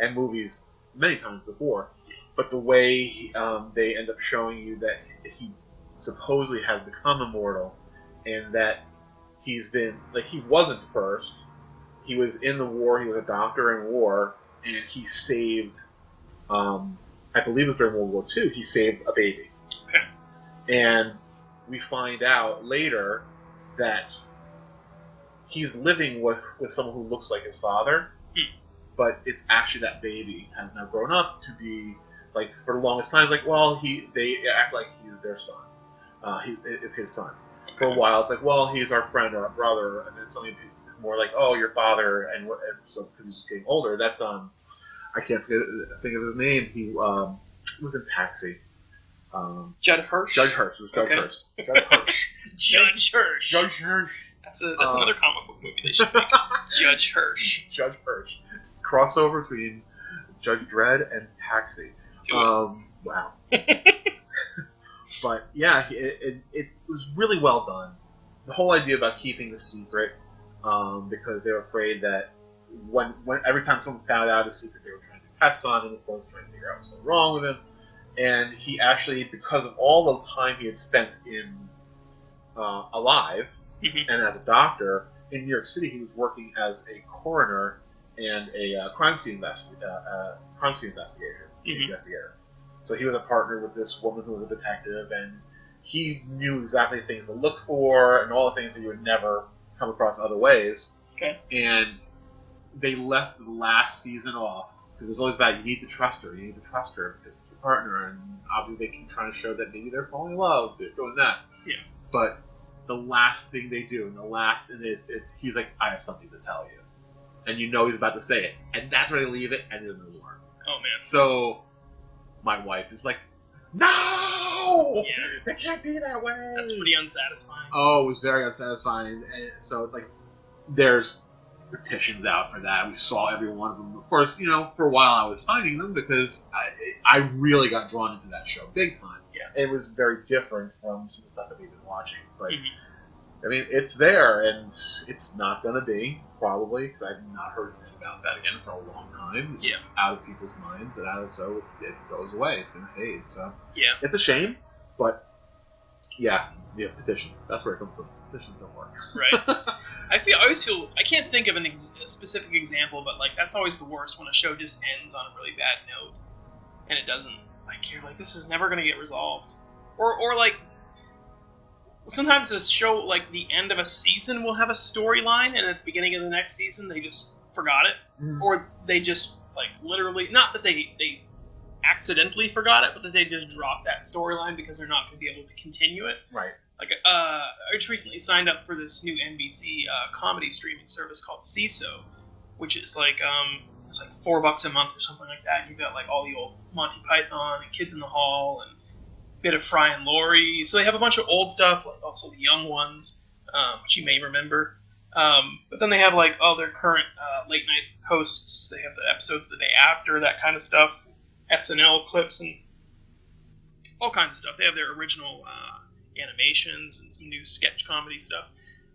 and movies many times before, but the way they end up showing you that he supposedly has become immortal, and that he's been, like, he wasn't first. He was in the war. He was a doctor in war, and he saved, I believe it was during World War II, he saved a baby. Okay. And we find out later that he's living with someone who looks like his father, but it's actually that baby has now grown up to be, like, for the longest time, like, well, they act like he's their son. It's his son. For a while, it's like, well, he's our friend or our brother, and then suddenly it's more like, oh, your father, and so because he's just getting older. That's I can't think of his name. He was in Taxi. Judd Hirsch. Judge Hirsch. It was Judge Hirsch. Judge Hirsch. Judge Hirsch. Judge Hirsch. That's another comic book movie they should make. Judge Hirsch. Judge Hirsch. Crossover between Judge Dredd and Taxi. Wow. But yeah, it was really well done. The whole idea about keeping the secret, because they were afraid that when every time someone found out a secret, they were trying to test on him, of course, trying to figure out what's going wrong with him. And he actually, because of all the time he had spent in alive and as a doctor in New York City, he was working as a coroner and a crime scene investigator. So he was a partner with this woman who was a detective, and he knew exactly things to look for and all the things that you would never come across other ways. Okay. And they left the last season off because it was always about, you need to trust her because it's your partner, and obviously they keep trying to show that maybe they're falling in love, they're doing that. Yeah. But the last thing they do, it's he's like, I have something to tell you, and you know he's about to say it, and that's where they leave it, and there's no more. Oh man. So my wife is like, no! Yeah. They can't be that way! That's pretty unsatisfying. Oh, it was very unsatisfying. And so it's like, there's petitions out for that. We saw every one of them. Of course, for a while I was signing them because I really got drawn into that show big time. Yeah. It was very different from some of the stuff that we've been watching. But, I mean, it's there, and it's not going to be, probably, because I've not heard anything about that again for a long time. It's out of people's minds, and so it goes away. It's going to fade. So it's a shame, but petition. That's where it comes from. Petitions don't work. Right. I always feel, I can't think of a specific example, but like that's always the worst, when a show just ends on a really bad note, and it doesn't. Like, you're like, this is never going to get resolved, or like. Sometimes a show, like the end of a season, will have a storyline, and at the beginning of the next season, they just forgot it, or they just like literally, not that they accidentally forgot it, but that they just dropped that storyline because they're not going to be able to continue it. Right. Like, I just recently signed up for this new NBC comedy streaming service called CISO, which is like it's like $4 a month or something like that. And you've got like all the old Monty Python and Kids in the Hall and bit of Fry and Laurie. So they have a bunch of old stuff, like also the young ones, which you may remember. But then they have like all their current late night hosts. They have the episodes the day after, that kind of stuff, SNL clips and all kinds of stuff. They have their original animations and some new sketch comedy stuff.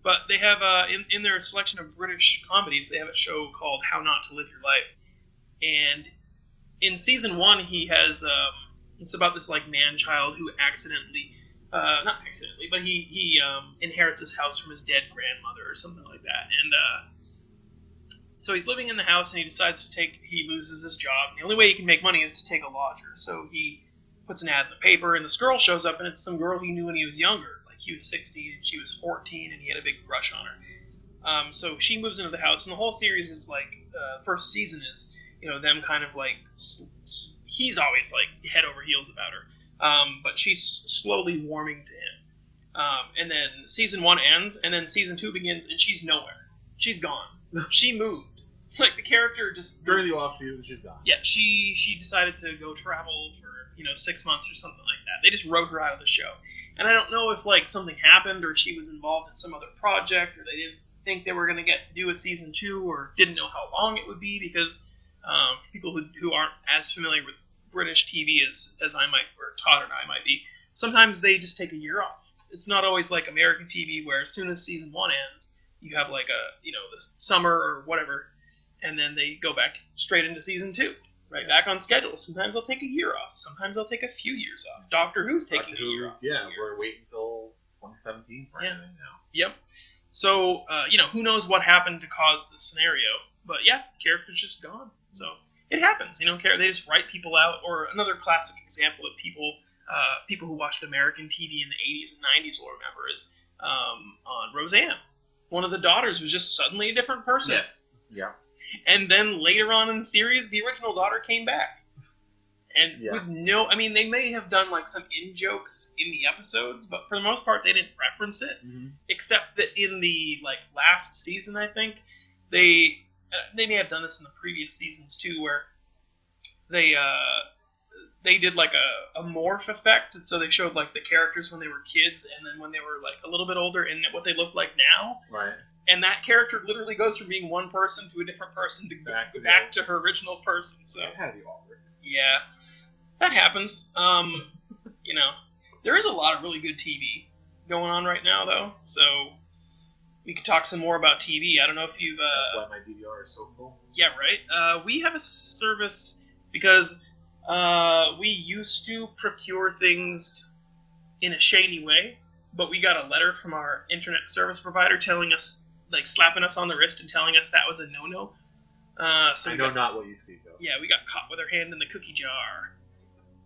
But they have in their selection of British comedies, they have a show called How Not to Live Your Life. And in season 1, he has it's about this like man-child who not accidentally, but he inherits his house from his dead grandmother or something like that. And so he's living in the house, and he decides he loses his job. And the only way he can make money is to take a lodger. So he puts an ad in the paper, and this girl shows up, and it's some girl he knew when he was younger. Like, he was 16 and she was 14, and he had a big crush on her. So she moves into the house, and the whole series is like, first season is, them kind of like, he's always like head over heels about her, but she's slowly warming to him. And then season 1 ends, and then season 2 begins, and she's nowhere. She's gone. She moved. Like, the character just... During the off-season, she's gone. Yeah, she decided to go travel for, 6 months or something like that. They just wrote her out of the show. And I don't know if, like, something happened, or she was involved in some other project, or they didn't think they were going to get to do a season 2, or didn't know how long it would be, because for people who aren't as familiar with British TV as I might, or Todd and I might be, sometimes they just take a year off. It's not always like American TV where as soon as season 1 ends, you have like the summer or whatever, and then they go back straight into season 2, right back on schedule. Sometimes they'll take a year off. Sometimes they'll take a few years off. Doctor Who's taking a year off. Yeah, we're waiting until 2017 for anything now. Yep. So, who knows what happened to cause this scenario, but yeah, character's just gone. So it happens, they just write people out. Or another classic example of people who watched American TV in the 80s and 90s will remember is on Roseanne. One of the daughters was just suddenly a different person. Yes. Yeah. And then later on in the series, the original daughter came back. And with they may have done like some in-jokes in the episodes, but for the most part, they didn't reference it. Mm-hmm. Except that in the last season, I think, they may have done this in the previous seasons too, where they did like a morph effect, and so they showed like the characters when they were kids, and then when they were like a little bit older, and what they looked like now. Right. And that character literally goes from being one person to a different person to back to her original person. So it had to be awkward. Yeah, that happens. There is a lot of really good TV going on right now, though. So we could talk some more about TV. I don't know if you've. That's why my DVR is so full. Yeah, right. We have a service because we used to procure things in a shady way, but we got a letter from our internet service provider telling us, slapping us on the wrist and telling us that was a no-no. So I know not what you speak of. Yeah, we got caught with our hand in the cookie jar.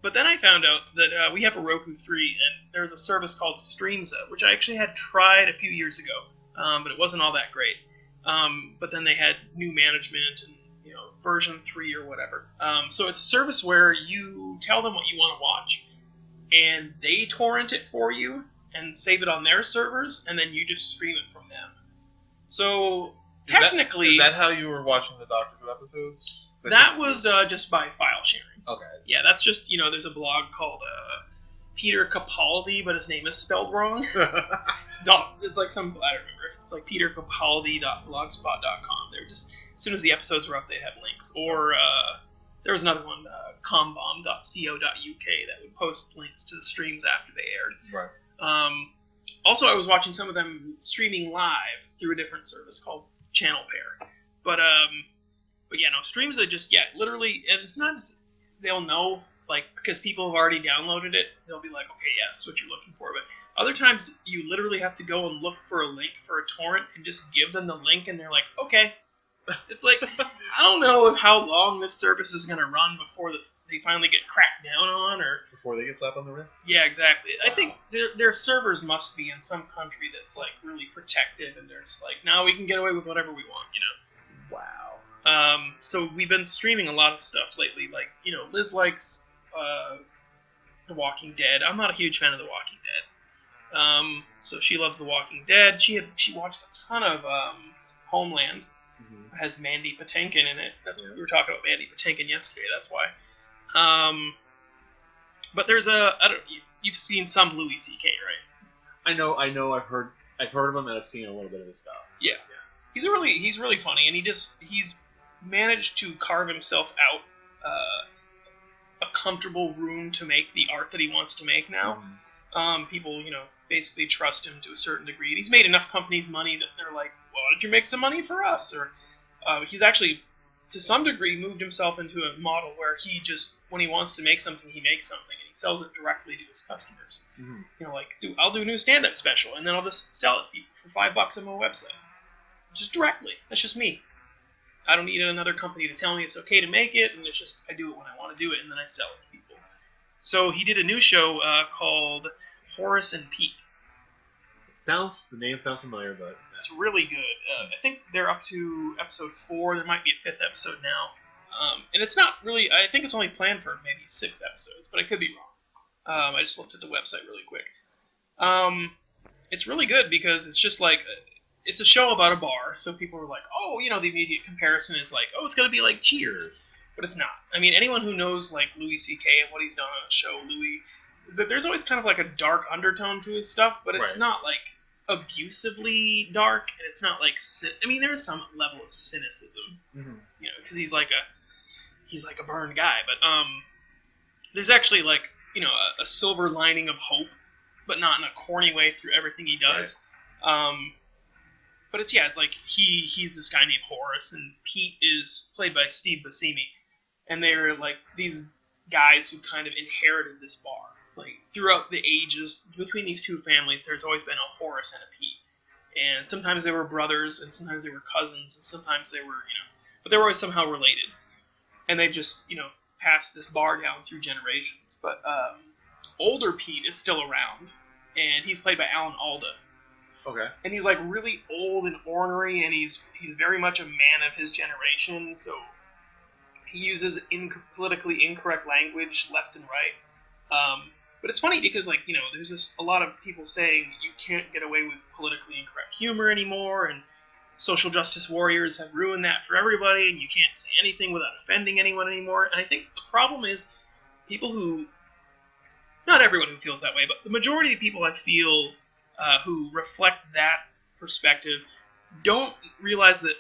But then I found out that we have a Roku 3, and there's a service called Streamza, which I actually had tried a few years ago, but it wasn't all that great. But then they had new management and version 3 or whatever. So it's a service where you tell them what you want to watch, and they torrent it for you and save it on their servers, and then you just stream it from them. So technically, is that how you were watching the Doctor Who episodes? That was just by file sharing. Okay. Yeah, that's just there's a blog called Peter Capaldi, but his name is spelled wrong. It's like I don't remember. It's like petercapaldi.blogspot.com. They're just as soon as the episodes were up, they'd have links. Or there was another one, combomb.co.uk, that would post links to the streams after they aired. Right. Also, I was watching some of them streaming live through a different service called Channel Pair. But yeah, no, streams are just, literally, and it's not just, they'll know, because people have already downloaded it, they'll be like, okay, yes, what you're looking for. But other times, you literally have to go and look for a link for a torrent and just give them the link, and they're like, okay. It's like, I don't know how long this service is going to run before they finally get cracked down on, or before they get slapped on the wrist. Yeah, exactly. Wow. I think their servers must be in some country that's really protective, and they're just like, now we can get away with whatever we want, Wow. So we've been streaming a lot of stuff lately. Liz likes The Walking Dead. I'm not a huge fan of The Walking Dead. So she loves The Walking Dead. She watched a ton of Homeland. Mm-hmm. It has Mandy Patinkin in it. We were talking about Mandy Patinkin yesterday. That's why. But there's you've seen some Louis C.K., right? I know. I've heard of him, and I've seen a little bit of his stuff. Yeah. He's really funny, and he's managed to carve himself out a comfortable room to make the art that he wants to make now. Mm-hmm. People, basically trust him to a certain degree, and he's made enough companies money that they're like, well, why don't you make some money for us? Or he's actually, to some degree, moved himself into a model where he just, when he wants to make something, he makes something, and he sells it directly to his customers. Mm-hmm. I'll do a new stand-up special, and then I'll just sell it to people for $5 on my website. Just directly. That's just me. I don't need another company to tell me it's okay to make it, and it's just I do it when I want to do it, and then I sell it to people. So he did a new show called Horace and Pete. The name sounds familiar, but it's really good. I think they're up to episode 4. There might be a 5th episode now, and it's not really. I think it's only planned for maybe 6 episodes, but I could be wrong. I just looked at the website really quick. It's really good because it's just it's a show about a bar, so people are like, oh, the immediate comparison is like, oh, it's going to be like Cheers. But it's not. I mean, anyone who knows, Louis C.K. and what he's done on the show, Louis, is that there's always kind of a dark undertone to his stuff, but it's not, abusively dark, and it's not, there's some level of cynicism, because he's like a burned guy, but, there's actually, a silver lining of hope, but not in a corny way through everything he does. Right. But it's like he's this guy named Horace, and Pete is played by Steve Buscemi, and they're like these guys who kind of inherited this bar. Like throughout the ages between these two families, there's always been a Horace and a Pete, and sometimes they were brothers, and sometimes they were cousins, and sometimes they were but they were always somehow related, and they just passed this bar down through generations. But older Pete is still around, and he's played by Alan Alda. Okay. And he's like really old and ornery, and he's very much a man of his generation, so he uses politically incorrect language left and right. But it's funny because there's a lot of people saying you can't get away with politically incorrect humor anymore, and social justice warriors have ruined that for everybody, and you can't say anything without offending anyone anymore. And I think the problem is people not everyone who feels that way, but the majority of the people I feel who reflect that perspective don't realize that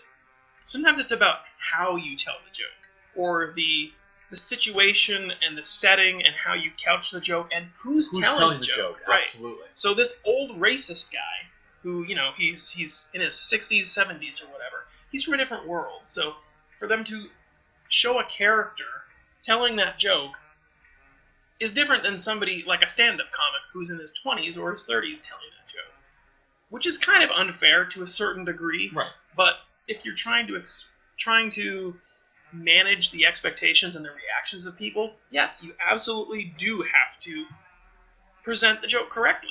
sometimes it's about how you tell the joke, or the situation and the setting and how you couch the joke and who's telling the joke. Right. Absolutely. So this old racist guy who, he's in his 60s, 70s or whatever, he's from a different world. So for them to show a character telling that joke is different than somebody like a stand-up comic who's in his 20s or his 30s telling that joke, which is kind of unfair to a certain degree. Right. But if you're trying to manage the expectations and the reactions of people, yes, you absolutely do have to present the joke correctly.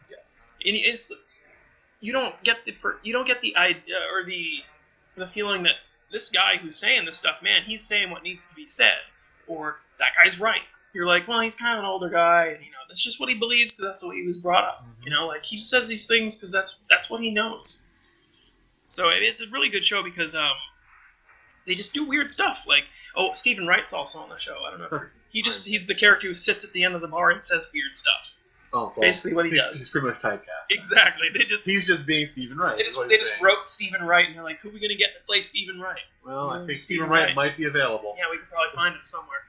Yes. And you don't get the idea or the feeling that this guy who's saying this stuff, man, he's saying what needs to be said, or that guy's right. You're like, well, he's kind of an older guy, and that's just what he believes because that's the way he was brought up. Mm-hmm. He says these things because that's what he knows. So it's a really good show because they just do weird stuff. Like, Stephen Wright's also on the show. I don't know. He's the character who sits at the end of the bar and says weird stuff. Oh, it's basically what he does. He's pretty much typecast. Exactly. He's just being Stephen Wright. They just wrote Stephen Wright, and they're like, who are we going to get to play Stephen Wright? Well, I think Stephen Wright might be available. Yeah, we could probably find him somewhere.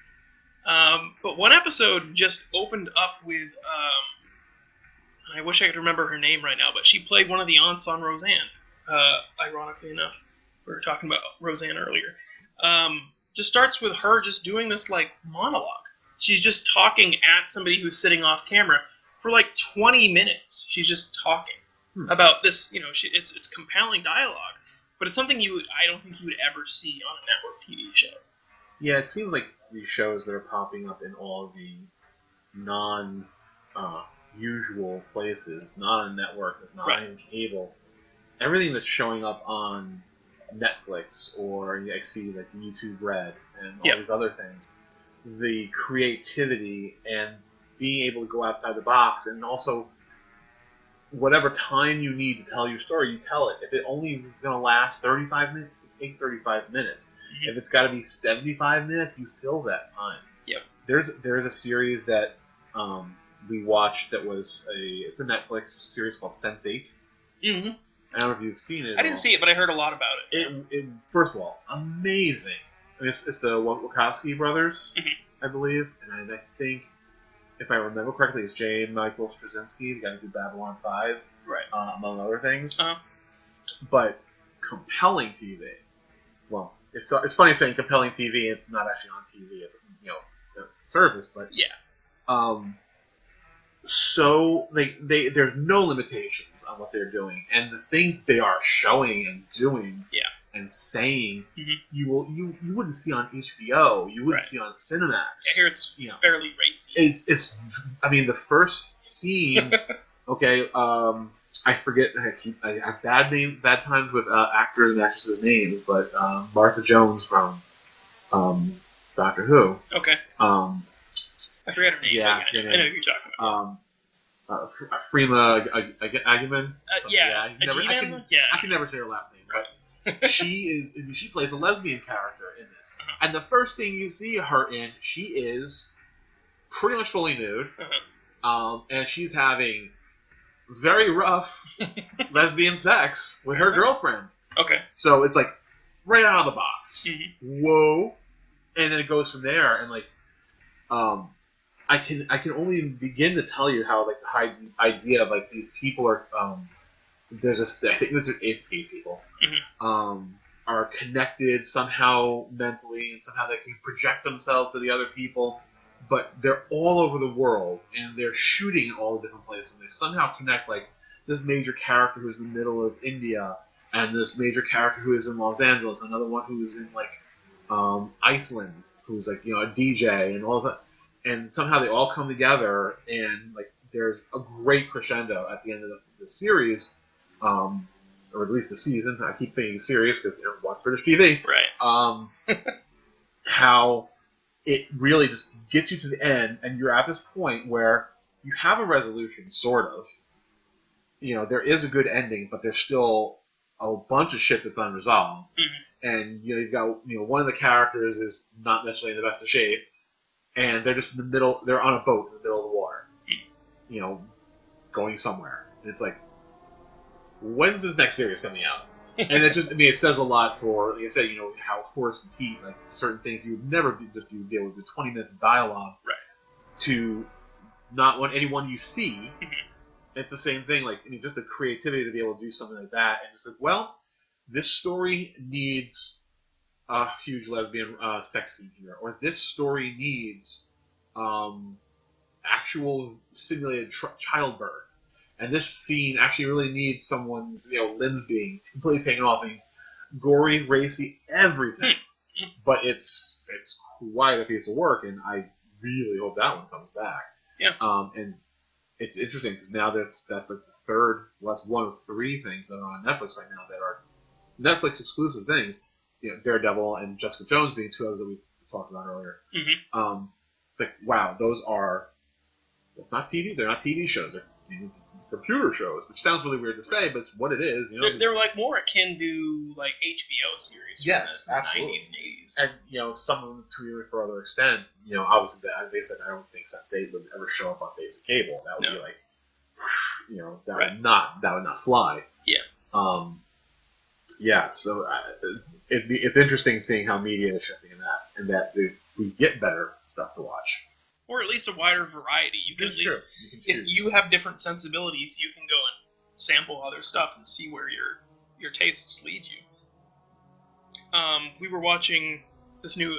But one episode just opened up with, I wish I could remember her name right now, but she played one of the aunts on Roseanne, ironically enough. We were talking about Roseanne earlier. Just starts with her just doing this, monologue. She's just talking at somebody who's sitting off camera for, 20 minutes. She's just talking about this, it's compelling dialogue, but it's something I don't think you would ever see on a network TV show. Yeah, it seems like these shows that are popping up in all the non-usual places, not on networks, it's not on cable, everything that's showing up on Netflix, or I see the YouTube Red and all these other things, the creativity and being able to go outside the box, and also whatever time you need to tell your story, you tell it. If it only is going to last 35 minutes, you take 35 minutes. Mm-hmm. If it's got to be 75 minutes, you fill that time. Yep. There's a series that we watched that it's a Netflix series called Sense8. Mm-hmm. I don't know if you've seen it. I didn't see it, but I heard a lot about it. It first of all, amazing. I mean, it's the Wachowski brothers, I believe, and I think, if I remember correctly, it's J. Michael Straczynski, the guy who did Babylon 5, among other things. Uh-huh. But compelling TV. Well, it's funny saying compelling TV. It's not actually on TV. It's a service, but so there's no limitations on what they're doing, and the things they are showing and doing and saying, you wouldn't see on HBO, you wouldn't see on Cinemax. Yeah, here it's fairly racy. It's I mean, the first scene. Okay, I forget. I have bad times with actors and actresses' names, but Martha Jones from Doctor Who. Okay. I forget her name. Yeah, I know who you're talking about. Freema Agyeman. I can never say her last name, but she plays a lesbian character in this. And the first thing you see her in, she is pretty much fully nude, and she's having very rough lesbian sex with her girlfriend. Okay. So it's right out of the box. Whoa. And then it goes from there, and I can only begin to tell you how like the idea of like these people are there's I think it's 8 people are connected somehow mentally, and somehow they can project themselves to the other people, but they're all over the world and they're shooting in all different places, and they somehow connect. Like this major character who's in the middle of India, and this major character who is in Los Angeles, another one who's in like Iceland, who's like a DJ and all that, and somehow they all come together, and like there's a great crescendo at the end of the series, or at least the season. I keep thinking series because watch British TV. Right. How it really just gets you to the end, and you're at this point where you have a resolution, sort of. There is a good ending, but there's still a bunch of shit that's unresolved. And you've got one of the characters is not necessarily in the best of shape, and they're just in the middle. They're on a boat in the middle of the water, going somewhere. And it's like, when's this next series coming out? And it's just, it says a lot for, like I said, how Horace and Pete, like certain things you would never just be able to do 20 minutes of dialogue to not want anyone you see. It's the same thing, like just the creativity to be able to do something like that, and just like, well, this story needs a huge lesbian sex scene here, or this story needs actual simulated childbirth, and this scene actually really needs someone's limbs being completely taken off, and gory, racy, everything. But it's quite a piece of work, and I really hope that one comes back. Yeah. And it's interesting because now that's like the third. Well, that's one of 3 things that are on Netflix right now that are Netflix exclusive things. Daredevil and Jessica Jones being 2 others that we talked about earlier. It's like, wow, those are. It's not TV. They're not TV shows. They're computer shows, which sounds really weird to say, but it's what it is. They're like more akin to like HBO series. Yes, from the absolutely. 90s and 80s. And some of them to a further extent. Obviously, they said I don't think Sense8 would ever show up on basic cable. That would be like, that would not fly. Yeah. Yeah. So it's interesting seeing how media is shifting in that, and that we get better stuff to watch. Or at least a wider variety. You can if you have different sensibilities, you can go and sample other stuff and see where your tastes lead you. We were watching this new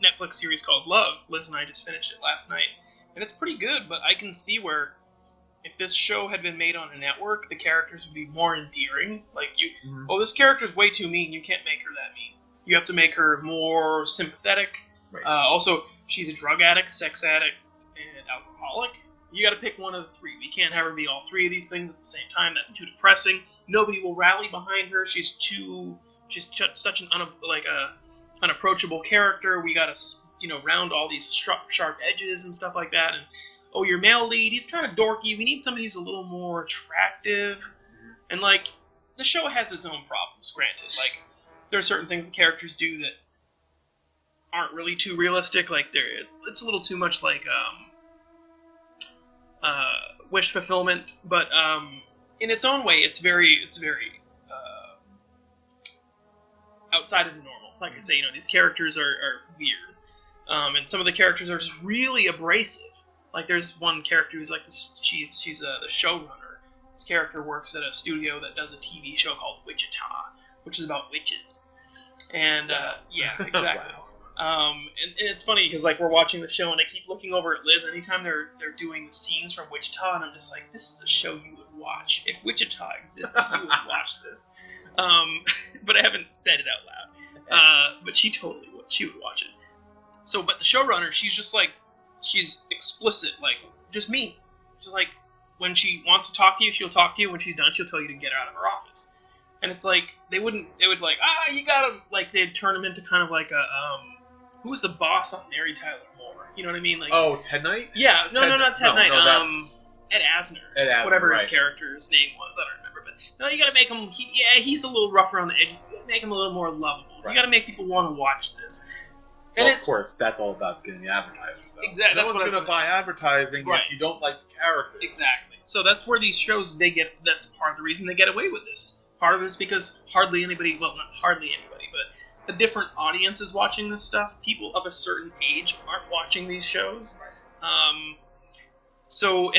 Netflix series called Love. Liz and I just finished it last night, and it's pretty good. But I can see where if this show had been made on a network, the characters would be more endearing. Like this character's way too mean. You can't make her that mean. You have to make her more sympathetic. Right. Also, she's a drug addict, sex addict, and alcoholic. You got to pick one of the 3. We can't have her be all 3 of these things at the same time. That's too depressing. Nobody will rally behind her. She's such an unapproachable character. We got to round all these sharp edges and stuff like that. And your male lead, he's kind of dorky. We need somebody who's a little more attractive. And like the show has its own problems. Granted, like there are certain things the characters do that aren't really too realistic. Like it's a little too much like wish fulfillment, but in its own way, it's very outside of the normal. Like I say, these characters are weird, and some of the characters are just really abrasive. Like there's one character who's like this. She's the showrunner. This character works at a studio that does a TV show called Wichita, which is about witches. And yeah, exactly. Wow. And it's funny because like we're watching the show and I keep looking over at Liz anytime they're doing the scenes from Wichita, and I'm just like, this is a show you would watch if Wichita existed. You would watch this. But I haven't said it out loud. But she totally would. She would watch it. So, but the showrunner, she's just like, she's explicit, like just mean. Just like when she wants to talk to you, she'll talk to you. When she's done, she'll tell you to get out of her office. And it's like they would like, you gotta, like they'd turn him into kind of like a who was the boss on Mary Tyler Moore? You know what I mean? Like, Ted Knight? Yeah, no, not Ted Knight. That's Ed Asner. Ed Asner, whatever his character's name was, I don't remember. But no, you gotta make him. He's a little rough around the edge. You gotta make him a little more lovable. Right. You gotta make people want to watch this. And of course, that's all about getting the advertising. Though. Exactly. No one's gonna buy advertising if you don't like the character. Exactly. So that's where these shows that's part of the reason they get away with this. Part of it is because hardly anybody, well, not hardly anybody, but a different audience is watching this stuff. People of a certain age aren't watching these shows. And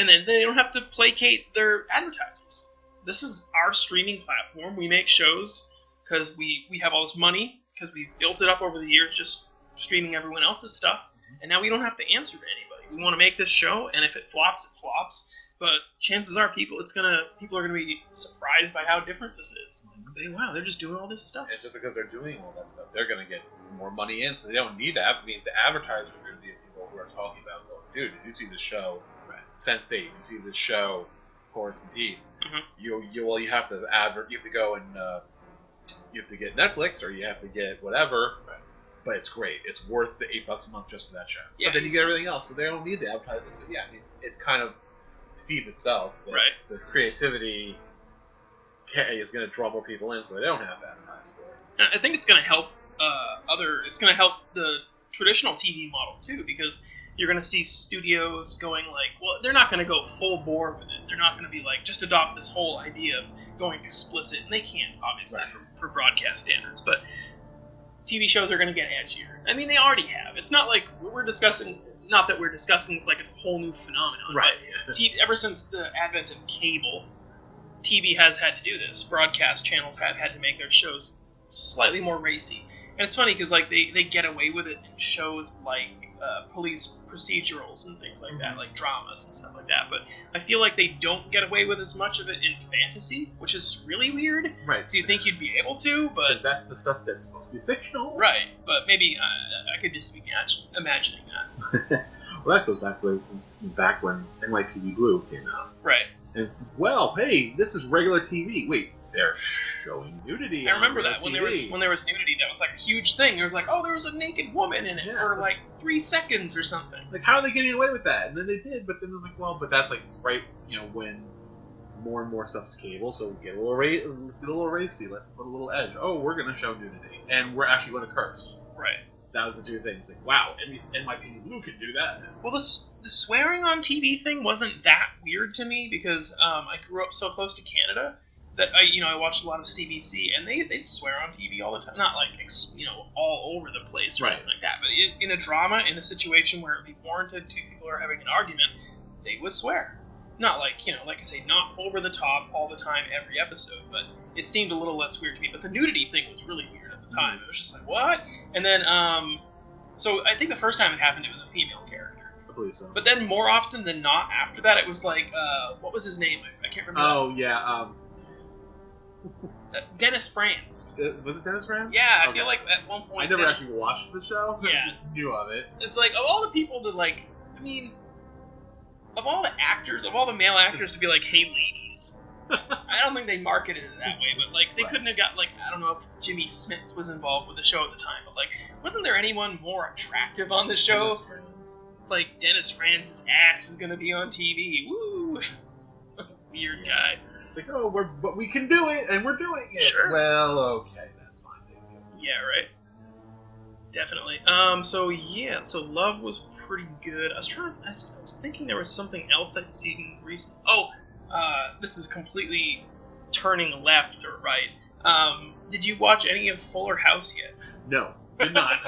then they don't have to placate their advertisers. This is our streaming platform. We make shows because we have all this money, because we built it up over the years just streaming everyone else's stuff, and now we don't have to answer to anybody. We want to make this show, and if it flops, it flops. But chances are people are going to be surprised by how different this is. Like, wow, they're just doing all this stuff. And just because they're doing all that stuff, they're going to get more money in, so they don't need to have. I mean, the advertisers are going to be the people who are talking about, oh, dude, did you see the show Sense8? Did you see the show Horace and Pete? You have to you have to go and you have to get Netflix, or you have to get whatever. But it's great. It's worth the $8 a month just for that show. Yeah, but then you get everything else, so they don't need the advertising. So yeah, it kind of feeds itself. The creativity is going to draw more people in, so they don't have to advertise for it. I think it's going to help It's going to help the traditional TV model too, because you're going to see studios going like, well, they're not going to go full bore with it. They're not going to be like, just adopt this whole idea of going explicit, and they can't, obviously, for broadcast standards. But TV shows are going to get edgier. I mean, they already have. It's not like we're discussing. Not that we're discussing this like it's a whole new phenomenon. Right. But ever since the advent of cable, TV has had to do this. Broadcast channels have had to make their shows slightly more racy. And it's funny because like they get away with it in shows like police procedurals and things like that, like dramas and stuff like that. But I feel like they don't get away with as much of it in fantasy, which is really weird. Right. Do you think you'd be able to? But that's the stuff that's supposed to be fictional. Right. But maybe I could just be imagining that. Well, that goes back to back when NYPD Blue came out. Right. And, well, hey, this is regular TV. Wait, they're showing nudity. I remember that TV. when there was nudity, that was like a huge thing. It was like, oh, there was a naked woman in it for like 3 seconds or something. Like, how are they getting away with that? And then they did, but then it was like, well, but that's like right, when more and more stuff is cable, so let's get a little racy. Let's put a little edge. Oh, we're gonna show nudity, and we're actually going to curse. Right. That was the two things. Like, wow, NYPD Blue can do that. Well, the swearing on TV thing wasn't that weird to me because I grew up so close to Canada that I watched a lot of CBC, and they'd swear on TV all the time. Not like all over the place or anything like that, but in a drama, in a situation where it would be warranted, two people are having an argument, they would swear. Not like like I say, not over the top all the time every episode, but it seemed a little less weird to me. But the nudity thing was really weird at the time. It was just like, what? And then so I think the first time it happened, it was a female character. I believe so. But then more often than not, after that, it was like, what was his name? I can't remember. Oh, yeah. Dennis Franz. Was it Dennis Franz? Yeah, I feel like at one point... I never actually watched the show. Yeah. I just knew of it. It's like, of all the people to like... I mean, of all the actors, of all the male actors to be like, hey, ladies... I don't think they marketed it that way, but like they couldn't have got like, I don't know if Jimmy Smits was involved with the show at the time, but like wasn't there anyone more attractive on the show? Like Dennis Franz's ass is gonna be on TV. Woo! Weird guy. It's like, oh, but we can do it, and we're doing it. Sure. Well, okay, that's fine. Yeah, right. Definitely. So Love was pretty good. I was thinking there was something else I'd seen recently. Oh. This is completely turning left or right. Did you watch any of Fuller House yet? No, did not.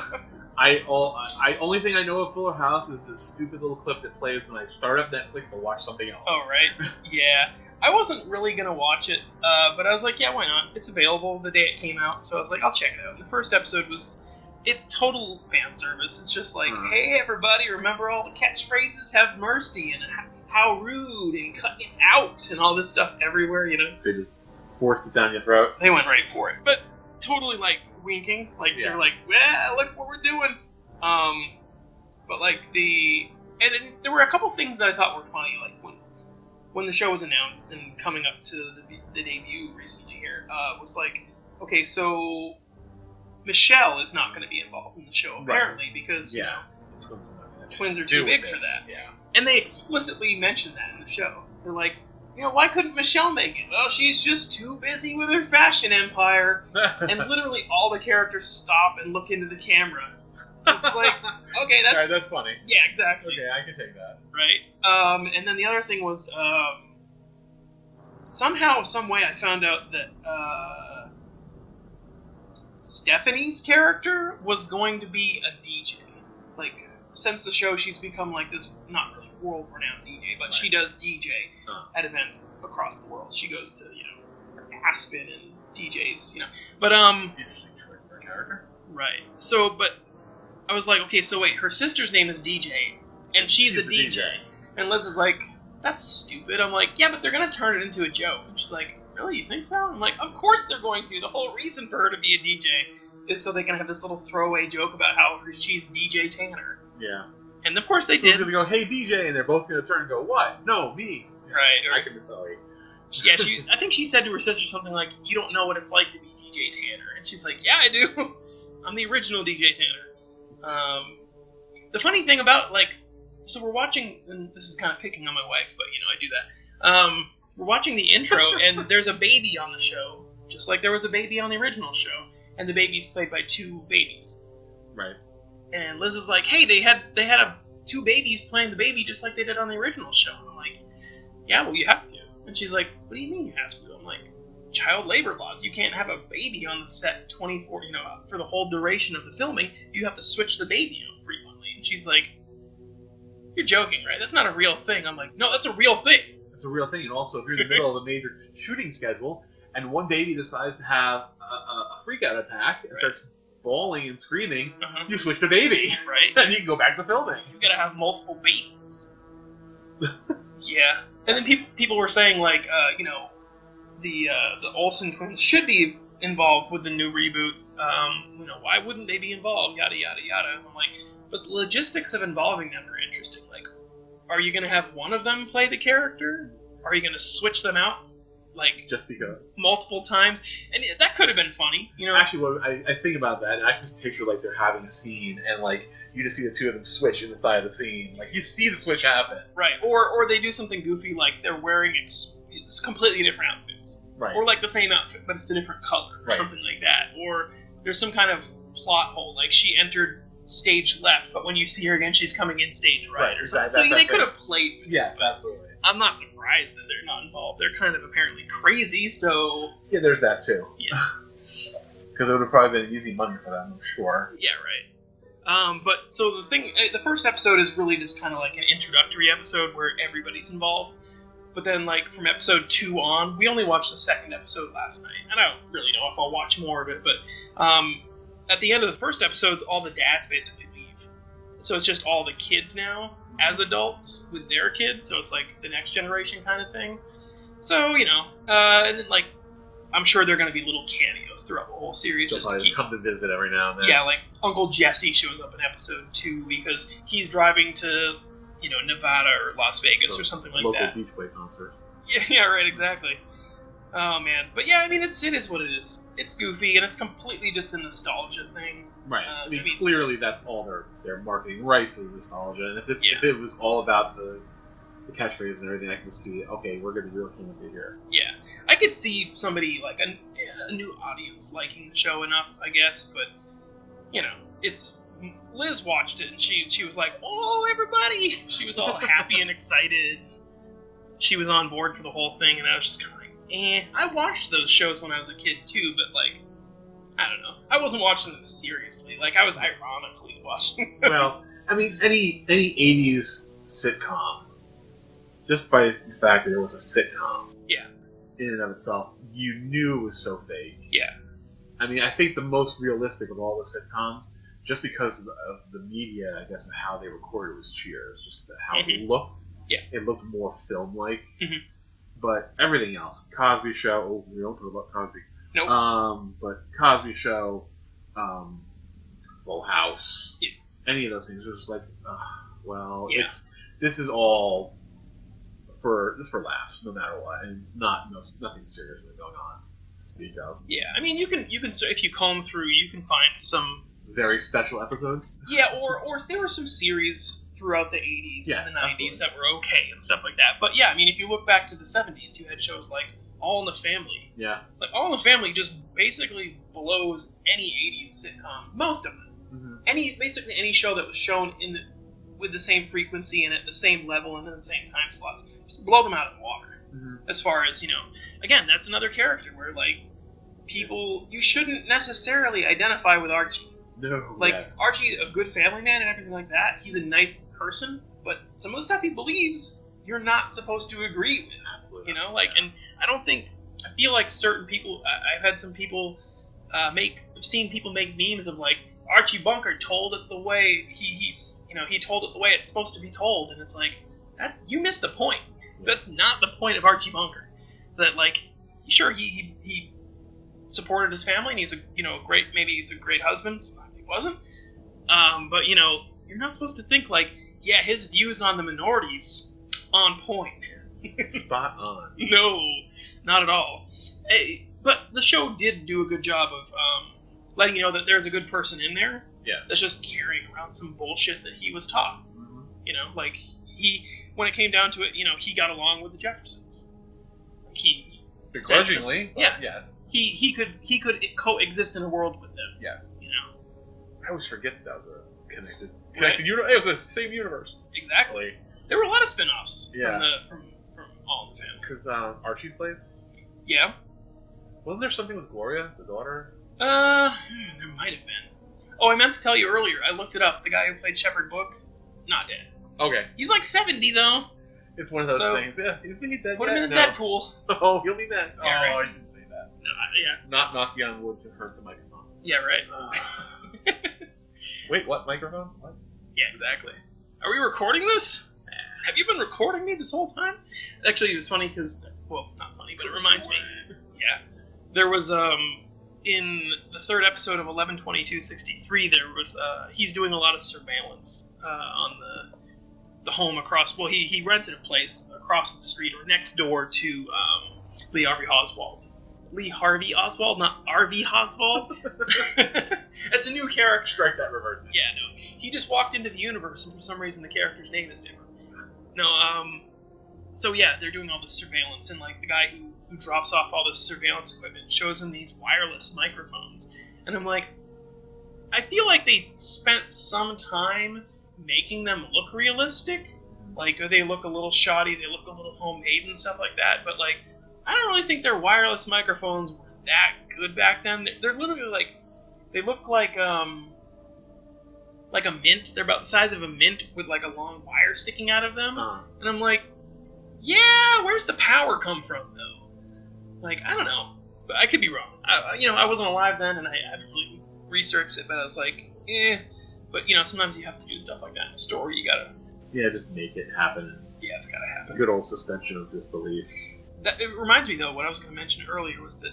Only thing I know of Fuller House is the stupid little clip that plays when I start up Netflix to watch something else. Oh, right. Yeah. I wasn't really going to watch it, but I was like, yeah, why not? It's available the day it came out, so I was like, I'll check it out. The first episode it's total fan service. It's just like, hey, everybody, remember all the catchphrases? Have mercy, and how rude, and cut it out, and all this stuff everywhere, They just forced it down your throat. They went right for it. But totally, like, winking. Like, they're like, well, look what we're doing. But, like, and then there were a couple things that I thought were funny, like, when the show was announced and coming up to the debut recently here, was like, okay, so Michelle is not going to be involved in the show, apparently, because, twins are too big for that. Yeah. And they explicitly mention that in the show. They're like, why couldn't Michelle make it? Well, she's just too busy with her fashion empire. And literally all the characters stop and look into the camera. It's like, okay, that's funny. Yeah, exactly. Okay, I can take that. Right? And then the other thing was, somehow, some way I found out that Stephanie's character was going to be a DJ. Like, since the show, she's become like this, not really world-renowned DJ, but she does DJ at events across the world. She goes to, Aspen and DJs, But, Interesting choice for a character. Right. So, but I was like, okay, so wait, her sister's name is DJ, and she's a DJ. And Liz is like, that's stupid. I'm like, yeah, but they're going to turn it into a joke. And she's like, really, you think so? I'm like, of course they're going to. The whole reason for her to be a DJ is so they can have this little throwaway joke about how she's DJ Tanner. Yeah. And of course they so did. She's going to go, hey, DJ, and they're both going to turn and go, what? No, me. Right. I can tell you. Yeah, I think she said to her sister something like, you don't know what it's like to be DJ Tanner. And she's like, yeah, I do. I'm the original DJ Tanner. The funny thing about, so we're watching, and this is kind of picking on my wife, but, I do that. We're watching the intro, and there's a baby on the show, just like there was a baby on the original show. And the baby's played by two babies. Right. And Liz is like, hey, they had two babies playing the baby just like they did on the original show. And I'm like, yeah, well, you have to. And she's like, what do you mean you have to? I'm like, child labor laws. You can't have a baby on the set 24, for the whole duration of the filming. You have to switch the baby out frequently. And she's like, you're joking, right? That's not a real thing. I'm like, no, that's a real thing. It's a real thing. And also, if you're in the middle of a major shooting schedule, and one baby decides to have a freak-out attack and starts bawling and screaming, you switch to baby. Right. And you can go back to filming. You gotta have multiple babies. Yeah. And then people were saying, the Olsen twins should be involved with the new reboot. Why wouldn't they be involved? Yada, yada, yada. And I'm like, but the logistics of involving them are interesting. Like, are you gonna have one of them play the character? Are you gonna switch them out? Just because multiple times, and that could have been funny, Actually, what I think about that, and I just picture they're having a scene, and you just see the two of them switch in the side of the scene, you see the switch happen, right? Or they do something goofy, like they're wearing it's completely different outfits, right? Or the same outfit, but it's a different color, or something like that. Or there's some kind of plot hole, like she entered stage left, but when you see her again, she's coming in stage right, or something. So they could have played with yes, it, absolutely. I'm not surprised that they're not involved. They're kind of apparently crazy, so... Yeah, there's that, too. Yeah. Because it would have probably been easy money for them, I'm sure. Yeah, right. But, so the first episode is really just kind of like an introductory episode where everybody's involved. But then, from episode 2 on, we only watched the second episode last night. And I don't really know if I'll watch more of it, but at the end of the first episodes, all the dads basically leave. So it's just all the kids now, as adults, with their kids, so it's the next generation kind of thing. So, and then, I'm sure there are going to be little cameos throughout the whole series. They'll probably come to visit every now and then. Yeah, Uncle Jesse shows up in episode 2 because he's driving to, Nevada or Las Vegas or something like that. Local Beach Boy concert. Yeah, right, exactly. Oh, man. But yeah, it is what it is. It's goofy, and it's completely just a nostalgia thing. Right. Clearly that's all their marketing rights is nostalgia. And if it was all about the catchphrase and everything, I can see, okay, we're going to be real keen to here. Yeah. I could see somebody, a new audience liking the show enough, I guess, but, it's... Liz watched it, and she was like, oh, everybody! She was all happy and excited. She was on board for the whole thing, and I was just kind of I watched those shows when I was a kid, too, but, I don't know. I wasn't watching them seriously. I was ironically watching them. Well, any 80s sitcom, just by the fact that it was a sitcom, in and of itself, you knew it was so fake. Yeah. I think the most realistic of all the sitcoms, just because of the media, I guess, and how they recorded, was Cheers. Just because of how it looked. Yeah. It looked more film-like. Mm-hmm. But everything else, Cosby Show, we don't talk about Cosby. Nope. But Cosby Show, Full House, any of those things, it was this is all for laughs, no matter what, and it's nothing serious going on to speak of. Yeah, you can if you comb through, you can find some very special episodes. Yeah, or there were some series throughout the 80s and the 90s absolutely. That were okay and stuff like that. But yeah, if you look back to the 70s, you had shows like All in the Family. Yeah. All in the Family just basically blows any 80s sitcom, most of them. Mm-hmm. Basically any show that was shown with the same frequency and at the same level and in the same time slots, just blow them out of the water. Mm-hmm. As far as, again, that's another character where, people, you shouldn't necessarily identify with Archie. No. Like, yes. Archie, a good family man and everything like that. He's a nice person, but some of the stuff he believes, you're not supposed to agree with. Absolutely. You know, like, and I feel like certain people, I've had some people I've seen people make memes of, like, Archie Bunker told it the way he told it the way it's supposed to be told, and it's like, you missed the point. Yeah. That's not the point of Archie Bunker. That, like, sure, he supported his family, and he's a great husband. Sometimes he wasn't. But you're not supposed to think like, yeah, his views on the minorities on point. Spot on. No, not at all. But the show did do a good job of letting you know that there's a good person in there. Yes. That's just carrying around some bullshit that he was taught. Mm-hmm. Like when it came down to it, he got along with the Jeffersons. Begrudgingly, yeah. Yes. He could coexist in a world with them. Yes. I always forget that was a connected right. universe. It was the same universe. Exactly. There were a lot of spin-offs from all of the family. Because Archie's place? Yeah. Wasn't there something with Gloria, the daughter? There might have been. Oh, I meant to tell you earlier. I looked it up. The guy who played Shepard Book, not dead. Okay. He's like 70, though. It's one of those things. Yeah, he's gonna get dead. Put him in the Deadpool. Oh, he'll be dead. Yeah, right. I didn't say that. No, yeah. Not knocking on wood to hurt the microphone. Yeah, right. Wait, what microphone? What? Yeah, exactly. Are we recording this? Have you been recording me this whole time? Actually, it was funny because, well, not funny, but it reminds me. Yeah. There was, in the third episode of 11/22/63, there was, he's doing a lot of surveillance on the home across, well, he rented a place across the street or next door to Lee Harvey Oswald. Lee Harvey Oswald, not R.V. Oswald. That's a new character. Strike that reverse. Yeah, no. He just walked into the universe, and for some reason the character's name is different. No, so yeah, they're doing all this surveillance, and like the guy who drops off all this surveillance equipment shows him these wireless microphones. And I'm like, I feel like they spent some time making them look realistic. Like, they look a little shoddy, they look a little homemade and stuff like that, but like, I don't really think their wireless microphones were that good back then. They're literally like, they look like a mint. They're about the size of a mint with like a long wire sticking out of them. And I'm like, yeah, where's the power come from though? Like, I don't know, but I could be wrong. I wasn't alive then, and I haven't really researched it, but I was like, But sometimes you have to do stuff like that in a story. You gotta, just make it happen. Yeah, it's gotta happen. Good old suspension of disbelief. It reminds me, though, what I was going to mention earlier was that,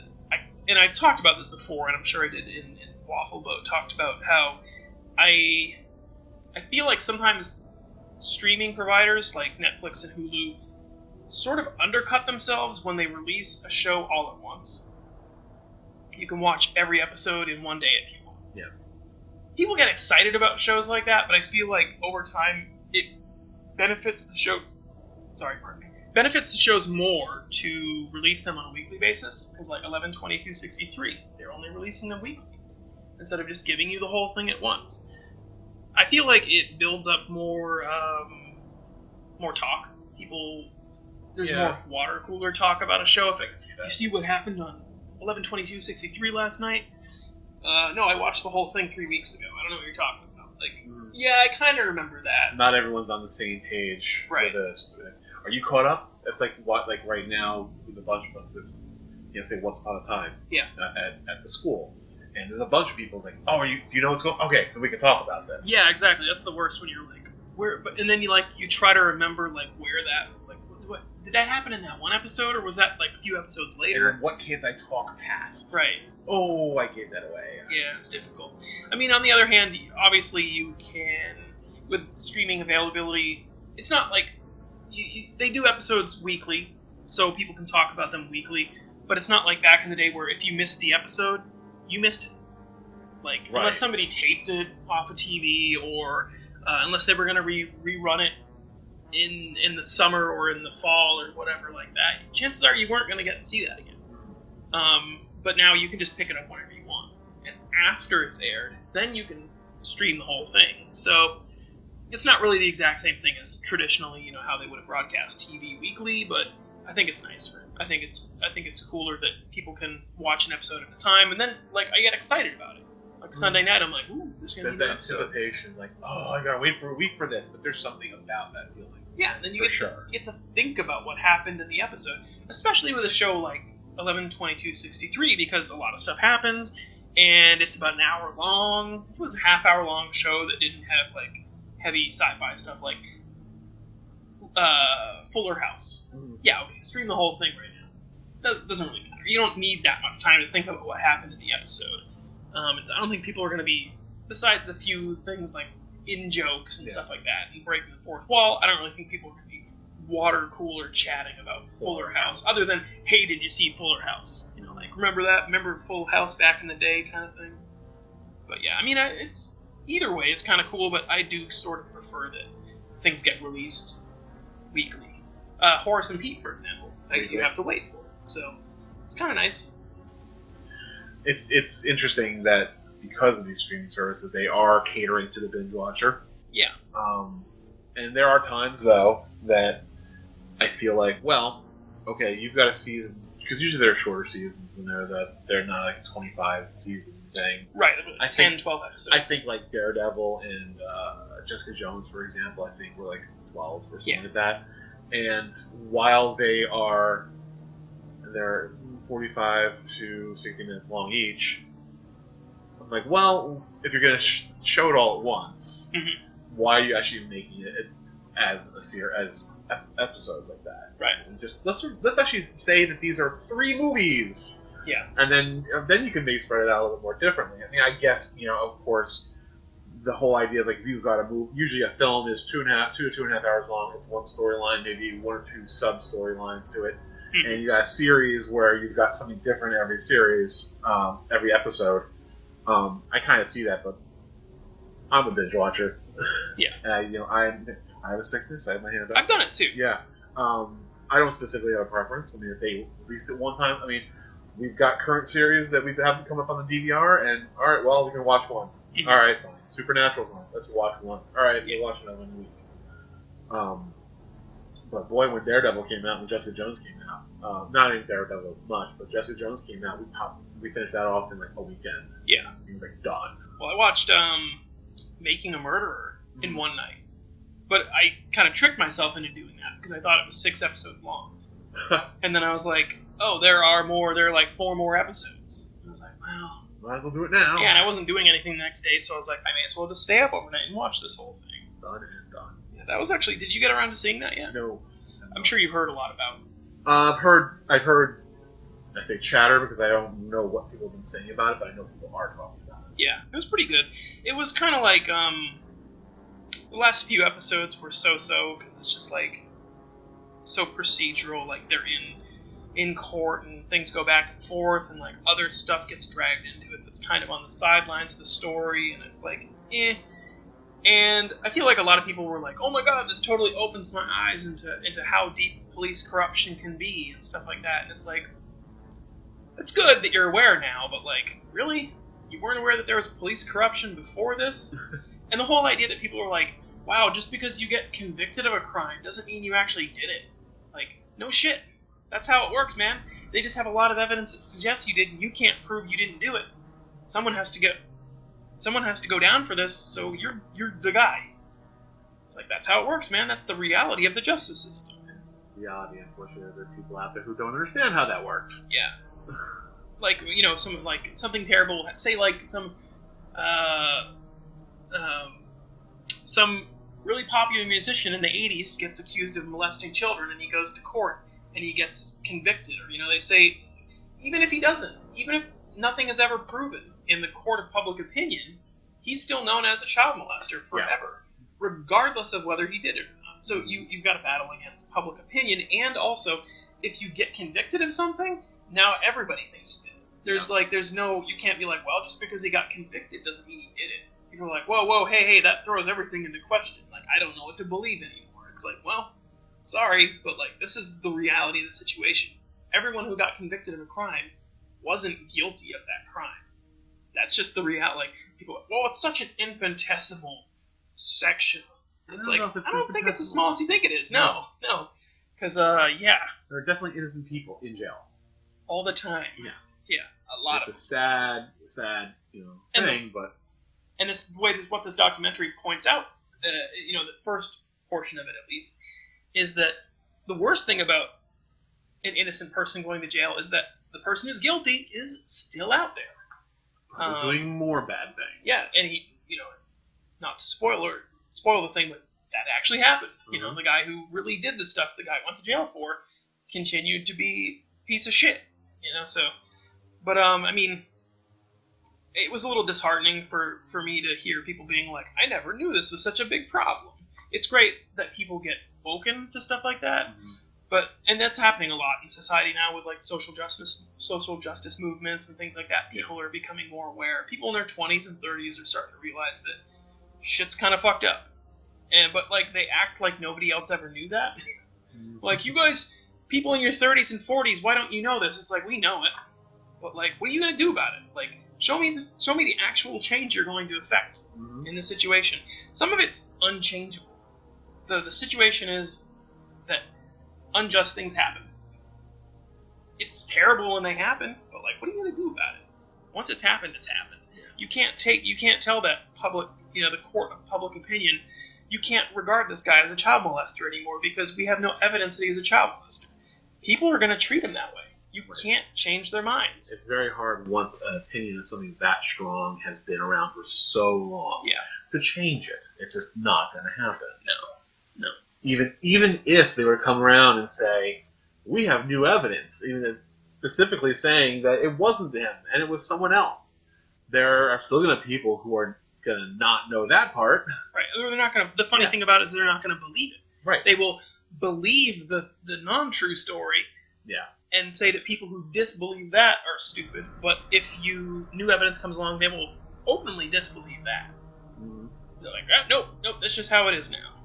I've talked about this before, and I'm sure I did in Waffle Boat, talked about how I feel like sometimes streaming providers like Netflix and Hulu sort of undercut themselves when they release a show all at once. You can watch every episode in one day if you want. Yeah. People get excited about shows like that, but I feel like over time it benefits the show. Benefits the shows more to release them on a weekly basis, because like 11/22/63, they're only releasing them weekly instead of just giving you the whole thing at once. I feel like it builds up more talk. There's more water cooler talk about a show. If you see what happened on 11/22/63 last night? No, I watched the whole thing 3 weeks ago. I don't know what you're talking about. Like, yeah, I kind of remember that. Not everyone's on the same page right. for this. Are you caught up? It's like what, like right now, with a bunch of us with, say Once Upon a Time. Yeah. At the school, and there's a bunch of people like, oh, do you know what's going? Okay, then we can talk about this. Yeah, exactly. That's the worst when you're like, where? But and then you try to remember like where that what did that happen in that one episode, or was that like a few episodes later? And then what can't I talk past? Right. Oh, I gave that away. Yeah, it's difficult. I mean, on the other hand, obviously you can, with streaming availability, it's not like they do episodes weekly, so people can talk about them weekly, but it's not like back in the day where if you missed the episode, you missed it. Like, right. Unless somebody taped it off of TV, or unless they were going to rerun it in the summer or in the fall or whatever like that, chances are you weren't going to get to see that again. But now you can just pick it up whenever you want. And after it's aired, then you can stream the whole thing. So it's not really the exact same thing as traditionally, how they would have broadcast TV weekly, but I think it's nicer. I think it's cooler that people can watch an episode at a time, and then, like, I get excited about it. Like, Sunday night, I'm like, ooh, there's going to be an episode. There's that anticipation, like, oh, I got to wait for a week for this, but there's something about that feeling. Yeah, and then you get to think about what happened in the episode, especially with a show like 11/22/63, because a lot of stuff happens, and it's about an hour long. If it was a half-hour-long show that didn't have, like, heavy sci-fi stuff, like Fuller House. Mm-hmm. Yeah, okay, stream the whole thing right now. That doesn't really matter. You don't need that much time to think about what happened in the episode. I don't think people are going to be, besides the few things like in-jokes and stuff like that, and breaking the fourth wall, I don't really think people are going to be water cooler chatting about Fuller House, other than, hey, did you see Fuller House? You know, like, remember that? Remember Full House back in the day kind of thing? But yeah, I mean, it's either way is kind of cool, but I do sort of prefer that things get released weekly. Horace and Pete, for example, you have to wait for it, so it's kind of nice. It's interesting that because of these streaming services, they are catering to the binge watcher. Yeah. And there are times, though, that I feel like, well, okay, you've got a season, because usually they're shorter seasons when they're not like a 25 season thing. Right, 12 episodes. I think like Daredevil and Jessica Jones, for example, I think were like 12 or something like that. And while they're 45 to 60 minutes long each, I'm like, well, if you're going to show it all at once, mm-hmm. why are you actually making it as episodes like that? Right. And just let's actually say that these are 3 movies. Yeah. And then you can maybe spread it out a little bit more differently. I mean, I guess, of course, the whole idea of, like, if you've got a movie, usually a film is 2 to 2.5 hours long. It's one storyline, maybe 1 or 2 sub storylines to it. Mm-hmm. And you got a series where you've got something different every series, every episode. I kind of see that, but I'm a binge watcher. Yeah. I have a sickness. I have my hand up. I've done it too. Yeah. I don't specifically have a preference. I mean, if they released it one time, I mean, we've got current series that we haven't come up on the DVR, and all right, well, we can watch one. Mm-hmm. All right, fine. Supernatural's on. Let's watch one. All right, we'll watch another one in a week. But boy, when Daredevil came out, when Jessica Jones came out, not even Daredevil as much, but Jessica Jones came out, we finished that off in like a weekend. Yeah. It was like done. Well, I watched Making a Murderer in one night, but I kind of tricked myself into doing that because I thought it was 6 episodes long. And then I was like, oh, there are more. There are like 4 more episodes. And I was like, well, might as well do it now. Yeah, and I wasn't doing anything the next day, so I was like, I may as well just stay up overnight and watch this whole thing. Done and done. Yeah, that was actually. Did you get around to seeing that yet? No. I'm sure you've heard a lot about it. I've heard. I say chatter because I don't know what people have been saying about it, but I know people are talking about it. Yeah, it was pretty good. It was kind of like the last few episodes were so-so because it's just like so procedural. Like they're in court and things go back and forth, and like other stuff gets dragged into it that's kind of on the sidelines of the story, and it's like And I feel like a lot of people were like, oh my god, this totally opens my eyes into how deep police corruption can be and stuff like that. And it's like, it's good that you're aware now, but like, really? You weren't aware that there was police corruption before this? And the whole idea that people were like, wow, just because you get convicted of a crime doesn't mean you actually did it. Like, no shit. That's how it works, man. They just have a lot of evidence that suggests you did, and you can't prove you didn't do it. Someone has to go down for this, so you're the guy. It's like, that's how it works, man. That's the reality of the justice system. Reality, unfortunately, there are people out there who don't understand how that works. Yeah. Like, something terrible, say like some really popular musician in the 80s gets accused of molesting children, and he goes to court, and he gets convicted. Or, they say, even if he doesn't, even if nothing is ever proven in the court of public opinion, he's still known as a child molester forever, regardless of whether he did it or not. So you've got to battle against public opinion, and also, if you get convicted of something, now everybody thinks you did it. There's no, you can't be like, well, just because he got convicted doesn't mean he did it. People are like, whoa, hey, that throws everything into question. Like, I don't know what to believe anymore. It's like, well, sorry, but like, this is the reality of the situation. Everyone who got convicted of a crime wasn't guilty of that crime. That's just the reality. Like, people are like, well, it's such an infinitesimal section. It's like, I don't think it's as small as you think it is. No. Because, there are definitely innocent people in jail. All the time. Yeah. Yeah. lot it's of a sad thing, but and it's the way what this documentary points out. The first portion of it, at least, is that the worst thing about an innocent person going to jail is that the person who's guilty is still out there. Doing more bad things. Yeah, and he, not to spoil the thing, but that actually happened. Mm-hmm. The guy who really did the stuff the guy went to jail for continued to be a piece of shit. But it was a little disheartening for me to hear people being like, I never knew this was such a big problem. It's great that people get woken to stuff like that. Mm-hmm. And that's happening a lot in society now with like social justice movements and things like that. People are becoming more aware. People in their 20s and 30s are starting to realize that shit's kind of fucked up. But like they act like nobody else ever knew that. Like, you guys, people in your 30s and 40s, why don't you know this? It's like, we know it. But like, what are you going to do about it? Like, show me the actual change you're going to affect in the situation. Some of it's unchangeable. The situation is that unjust things happen. It's terrible when they happen, but like, what are you going to do about it? Once it's happened, it's happened. Yeah. You can't tell that public, the court of public opinion, you can't regard this guy as a child molester anymore because we have no evidence that he's a child molester. People are going to treat him that way. You can't change their minds. It's very hard once an opinion of something that strong has been around for so long to change it. It's just not going to happen. No. Even if they were to come around and say, we have new evidence, even specifically saying that it wasn't them and it was someone else, there are still going to be people who are going to not know that part. Right. They're not going to. The funny thing about it is they're not going to believe it. Right. They will believe the non-true story. Yeah. And say that people who disbelieve that are stupid. But if new evidence comes along, they will openly disbelieve that. Mm-hmm. They're like, nope, that's just how it is now.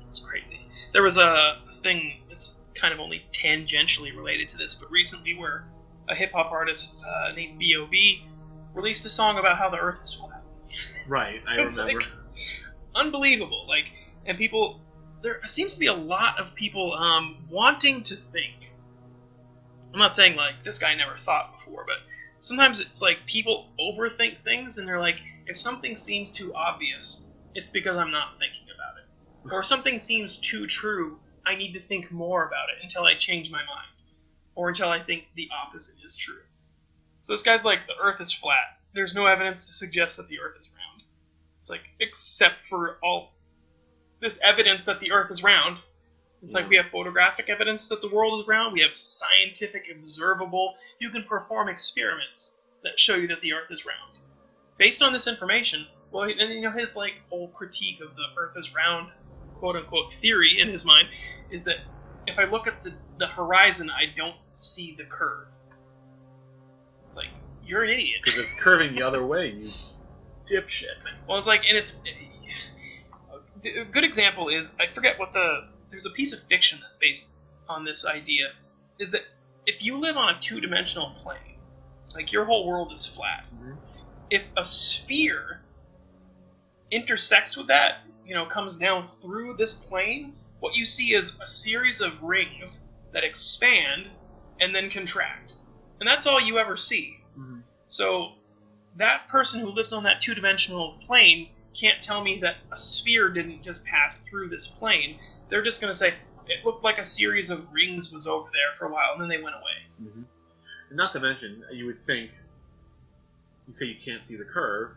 It's crazy. There was a thing that's kind of only tangentially related to this, but recently where a hip-hop artist named B.O.B. released a song about how the Earth is flat. Right, I remember. Like, unbelievable. Like, and people, there seems to be a lot of people wanting to think. I'm not saying like this guy never thought before, but sometimes it's like people overthink things, and they're like, if something seems too obvious, it's because I'm not thinking about it. Or something seems too true, I need to think more about it until I change my mind. Or until I think the opposite is true. So this guy's like, the Earth is flat. There's no evidence to suggest that the Earth is round. It's like, except for all this evidence that the Earth is round. It's like we have photographic evidence that the world is round. We have scientific, observable. You can perform experiments that show you that the Earth is round. Based on this information, well, and his like whole critique of the Earth is round, quote unquote, theory in his mind is that if I look at the horizon, I don't see the curve. It's like, you're an idiot. Because it's curving the other way, you dipshit. Well, it's like, and a good example is, I forget what there's a piece of fiction that's based on this idea, is that if you live on a two-dimensional plane, like your whole world is flat, if a sphere intersects with that, comes down through this plane, what you see is a series of rings that expand and then contract. And that's all you ever see. Mm-hmm. So that person who lives on that two-dimensional plane can't tell me that a sphere didn't just pass through this plane. They're just going to say, it looked like a series of rings was over there for a while, and then they went away. Mm-hmm. And not to mention, you would think, you say you can't see the curve,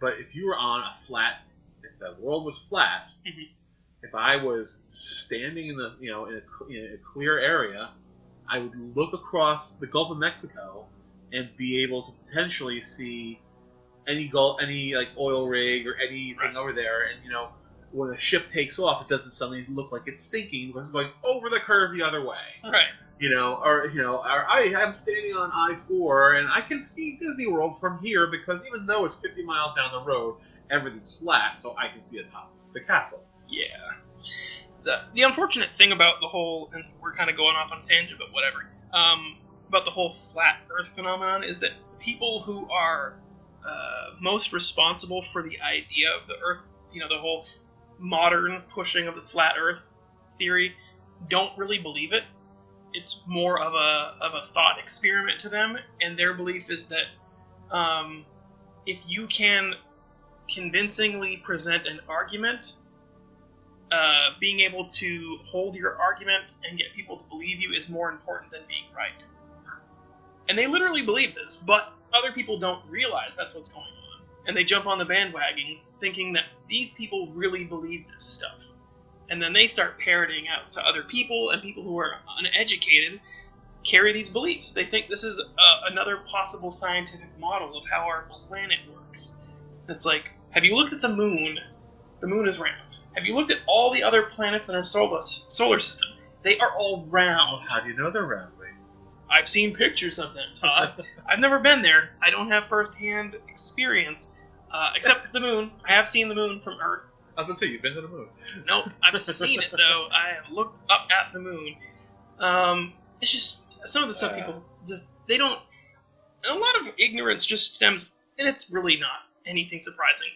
but if you were on a flat, if the world was flat, if I was standing in a clear area, I would look across the Gulf of Mexico and be able to potentially see any like oil rig or anything over there, and when a ship takes off, it doesn't suddenly look like it's sinking because it's going over the curve the other way. Right. I'm standing on I-4 and I can see Disney World from here because even though it's 50 miles down the road, everything's flat, so I can see the top of the castle. Yeah. The unfortunate thing about the whole, and we're kind of going off on a tangent, but whatever, about the whole flat Earth phenomenon is that people who are most responsible for the idea of the Earth, the whole modern pushing of the flat Earth theory, don't really believe it. it's more of a thought experiment to them, and their belief is that if you can convincingly present an argument, being able to hold your argument and get people to believe you is more important than being right. And they literally believe this, but other people don't realize that's what's going on. And they jump on the bandwagon thinking that these people really believe this stuff. And then they start parroting out to other people, and people who are uneducated carry these beliefs. They think this is another possible scientific model of how our planet works. It's like, have you looked at the moon? The moon is round. Have you looked at all the other planets in our solar system? They are all round. How do you know they're round, Wayne? I've seen pictures of them, Todd. I've never been there. I don't have first-hand experience, except the moon. I have seen the moon from Earth. I was going to say, you've been to the moon. Nope, I've seen it, though. I have looked up at the moon. It's just, some of the stuff people just, they don't, a lot of ignorance just stems, and it's really not anything surprising.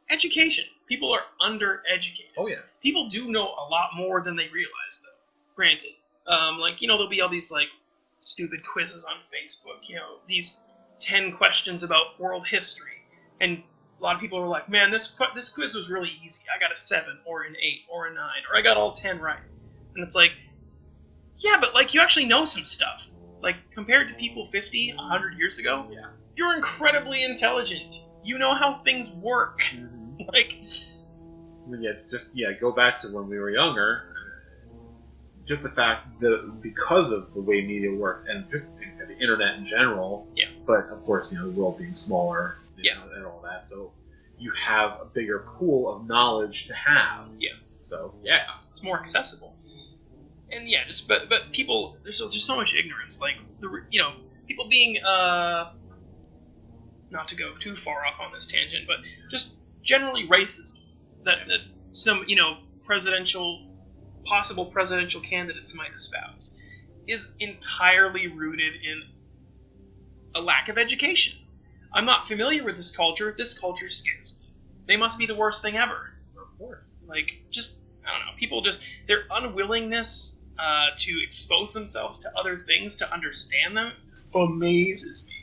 Education. People are undereducated. Oh, yeah. People do know a lot more than they realize, though. Granted. There'll be all these, stupid quizzes on Facebook, these 10 questions about world history, and a lot of people are like, man, this quiz was really easy. I got a 7, or an 8, or a 9, or I got all 10 right. And it's like, yeah, but, you actually know some stuff. Compared to people 50, 100 years ago, yeah, you're incredibly intelligent. You know how things work. Mm-hmm. Go back to when we were younger. Just the fact that because of the way media works, and just the internet in general, yeah. But of course, the world being smaller, and all that, so you have a bigger pool of knowledge to have. Yeah. So it's more accessible. And but people, there's so much ignorance, people being not to go too far off on this tangent, but just generally racism that some possible presidential candidates might espouse is entirely rooted in a lack of education. I'm not familiar with this culture. This culture scares me. They must be the worst thing ever. Of course. I don't know. People their unwillingness to expose themselves to other things to understand them amazes me.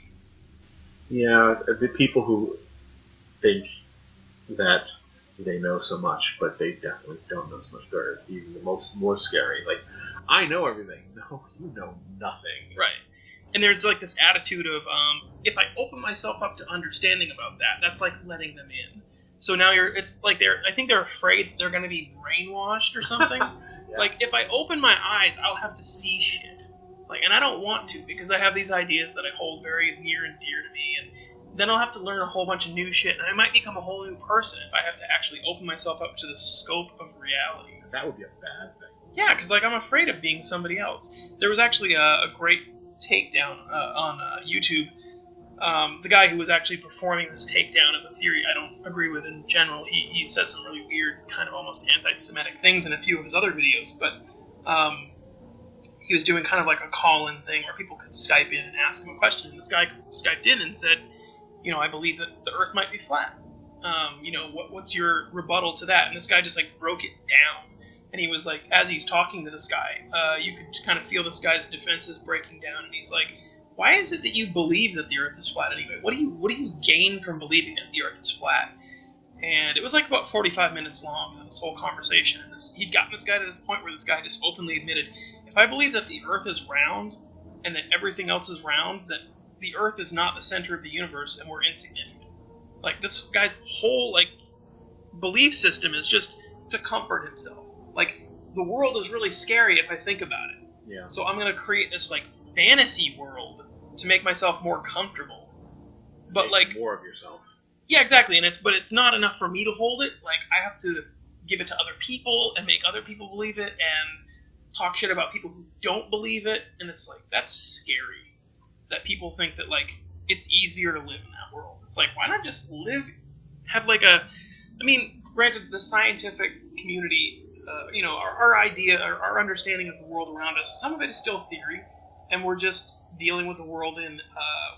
Yeah, the people who think that they know so much, but they definitely don't know so much. They're even the more scary. I know everything. No, you know nothing. Right. And there's this attitude of, if I open myself up to understanding about that, that's like letting them in. So now I think they're afraid that they're going to be brainwashed or something. Yeah. If I open my eyes, I'll have to see shit. And I don't want to, because I have these ideas that I hold very near and dear to me, and then I'll have to learn a whole bunch of new shit, and I might become a whole new person if I have to actually open myself up to the scope of reality. That would be a bad thing. Yeah, because I'm afraid of being somebody else. There was actually a great takedown on YouTube. The guy who was actually performing this takedown of a theory I don't agree with in general, he says some really weird, kind of almost anti-Semitic things in a few of his other videos, but he was doing kind of a call-in thing where people could Skype in and ask him a question, and this guy Skyped in and said, I believe that the Earth might be flat. What's your rebuttal to that? And this guy just broke it down. And he was as he's talking to this guy, you could kind of feel this guy's defenses breaking down. And he's like, why is it that you believe that the Earth is flat anyway? What do you gain from believing that the Earth is flat? And it was about 45 minutes long, this whole conversation. And he'd gotten this guy to this point where this guy just openly admitted, if I believe that the Earth is round and that everything else is round, that the Earth is not the center of the universe and we're insignificant. This guy's whole belief system is just to comfort himself. The world is really scary if I think about it. Yeah. So I'm gonna create this fantasy world to make myself more comfortable. But more of yourself. Yeah, exactly. And it's not enough for me to hold it. I have to give it to other people and make other people believe it and talk shit about people who don't believe it. And it's that's scary. That people think that it's easier to live in that world. It's why not just live, have granted the scientific community, our idea, our understanding of the world around us, some of it is still theory, and we're just dealing with the world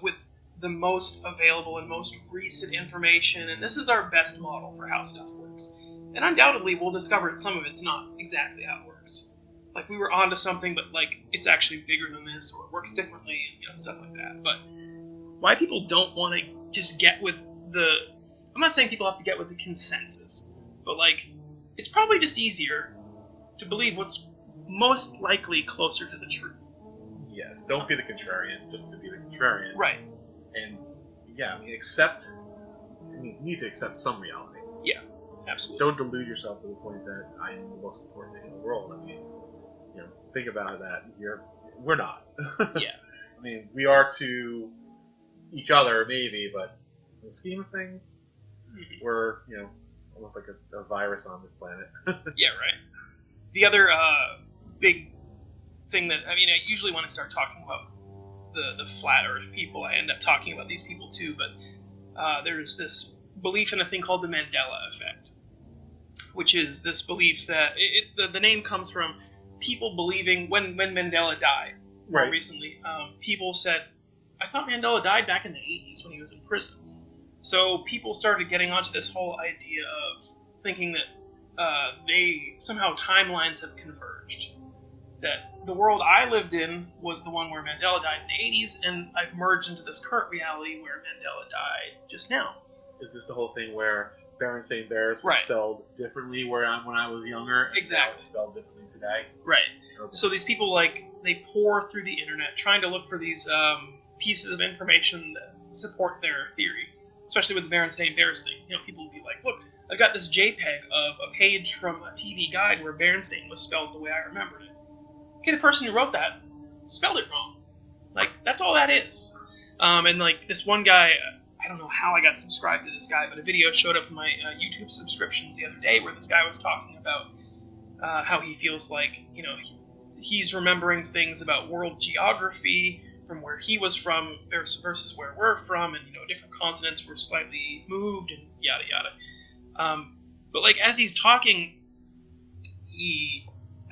with the most available and most recent information, and this is our best model for how stuff works. And undoubtedly we'll discover that some of it's not exactly how it works. like we were onto something, but like it's actually bigger than this, or it works differently, and stuff like that. But why people don't want to just get with the... I'm not saying people have to get with the consensus, but like it's probably just easier to believe what's most likely closer to the truth. Yes, don't be the contrarian just to be the contrarian. Right. And yeah, you need to accept some reality. Yeah, absolutely. Don't delude yourself to the point that I am the most important thing in the world. I mean, think about that. We're not. Yeah. I mean, we are to each other, maybe, but in the scheme of things, we're, almost like a virus on this planet. Yeah, right. The other big thing that, I usually when I start talking about the flat Earth people, I end up talking about these people too, but there's this belief in a thing called the Mandela effect, which is this belief that the name comes from people believing when Mandela died more recently. People said, I thought Mandela died back in the 80s when he was in prison. So people started getting onto this whole idea of thinking that somehow timelines have converged. That the world I lived in was the one where Mandela died in the 80s, and I've merged into this current reality where Mandela died just now. Is this the whole thing where Berenstain Bears was spelled differently when I was younger? And exactly. Now it's spelled differently today? Right. Okay. So these people, they pour through the internet trying to look for these pieces of information that support their theory, especially with the Berenstain Bears thing. People will be like, look, I've got this JPEG of a page from a TV guide where Berenstain was spelled the way I remembered it. Okay, the person who wrote that spelled it wrong. That's all that is. And, this one guy, I don't know how I got subscribed to this guy, but a video showed up in my YouTube subscriptions the other day where this guy was talking about how he feels like, he's remembering things about world geography from where he was from versus where we're from, and, different continents were slightly moved, and yada yada. But, as he's talking,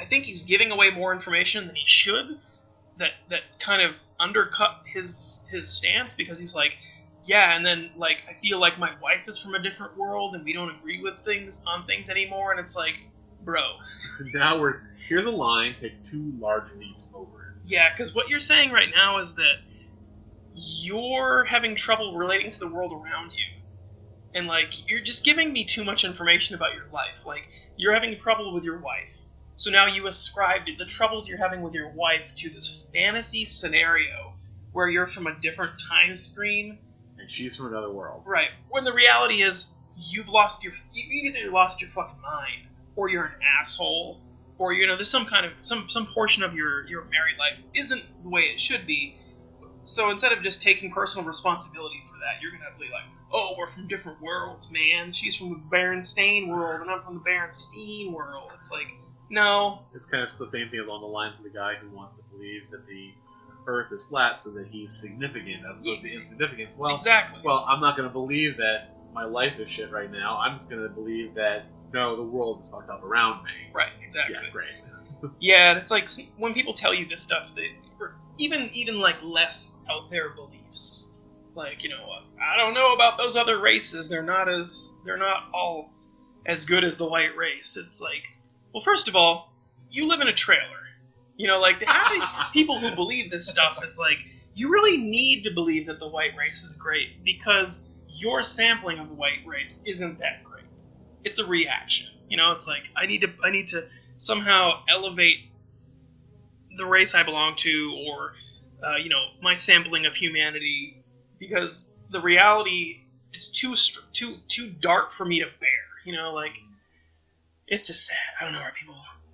I think he's giving away more information than he should, that kind of undercut his stance, because he's like, yeah, and then, I feel like my wife is from a different world, and we don't agree with things anymore, and it's like, bro. Now here's a line, take 2 large leaps over it. Yeah, because what you're saying right now is that you're having trouble relating to the world around you, and, you're just giving me too much information about your life. You're having trouble with your wife. So now you ascribe the troubles you're having with your wife to this fantasy scenario where you're from a different time stream. And she's from another world. Right. When the reality is, you either lost your fucking mind, or you're an asshole, or, there's some kind of, some portion of your married life isn't the way it should be. So instead of just taking personal responsibility for that, you're going to be like, oh, we're from different worlds, man. She's from the Berenstain world, and I'm from the Berenstein world. It's like, no. It's kind of the same thing along the lines of the guy who wants to believe that the Earth is flat so that he's significant of the insignificance. Well, exactly. Well, I'm not going to believe that my life is shit right now. I'm just going to believe that, no, the world is fucked up around me. Right, exactly. Yeah, great. Yeah, it's like when people tell you this stuff, or even less out there beliefs. I don't know about those other races. They're not all as good as the white race. It's like, well, first of all, you live in a trailer. People who believe this stuff is like, you really need to believe that the white race is great because your sampling of the white race isn't that great. It's a reaction. It's like, I need to somehow elevate the race I belong to, or, my sampling of humanity, because the reality is too dark for me to bear. It's just sad. I don't know where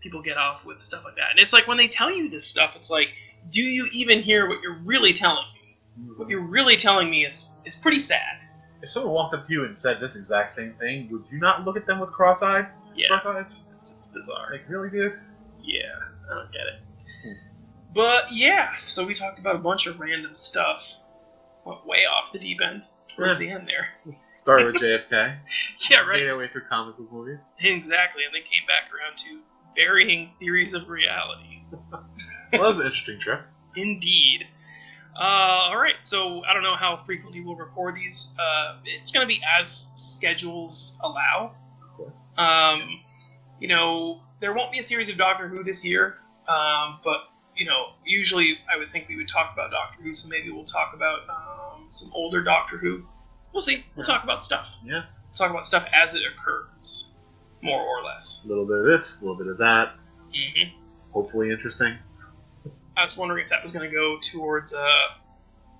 people get off with stuff like that. And it's like, when they tell you this stuff, it's like, do you even hear what you're really telling me? What you're really telling me is pretty sad. If someone walked up to you and said this exact same thing, would you not look at them with cross eyes? It's bizarre. Really, dude? Yeah, I don't get it. But yeah, so we talked about a bunch of random stuff. Went way off the deep end. Towards the end there. Started with JFK. Yeah, right. Made our way through comic book movies. Exactly, and then came back around to varying theories of reality. Well, that was an interesting trip. Indeed. Alright, so I don't know how frequently we'll record these. It's going to be as schedules allow. Of course. There won't be a series of Doctor Who this year. But, usually I would think we would talk about Doctor Who, so maybe we'll talk about some older Doctor Who. We'll see. We'll talk about stuff. Yeah. We'll talk about stuff as it occurs, more or less. A little bit of this, a little bit of that. Mm-hmm. Hopefully interesting. I was wondering if that was going to go towards,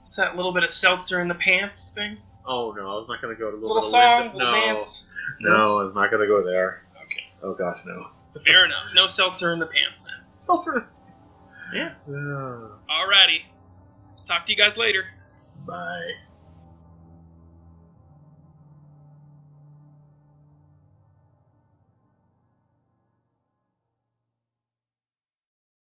what's that little bit of seltzer in the pants thing? Oh, no, I was not going to go to Little bit song, of little dance. No, I was not going to go there. Okay. Oh, gosh, no. Fair enough. No seltzer in the pants, then. Seltzer. Yeah. Alrighty. Talk to you guys later. Bye.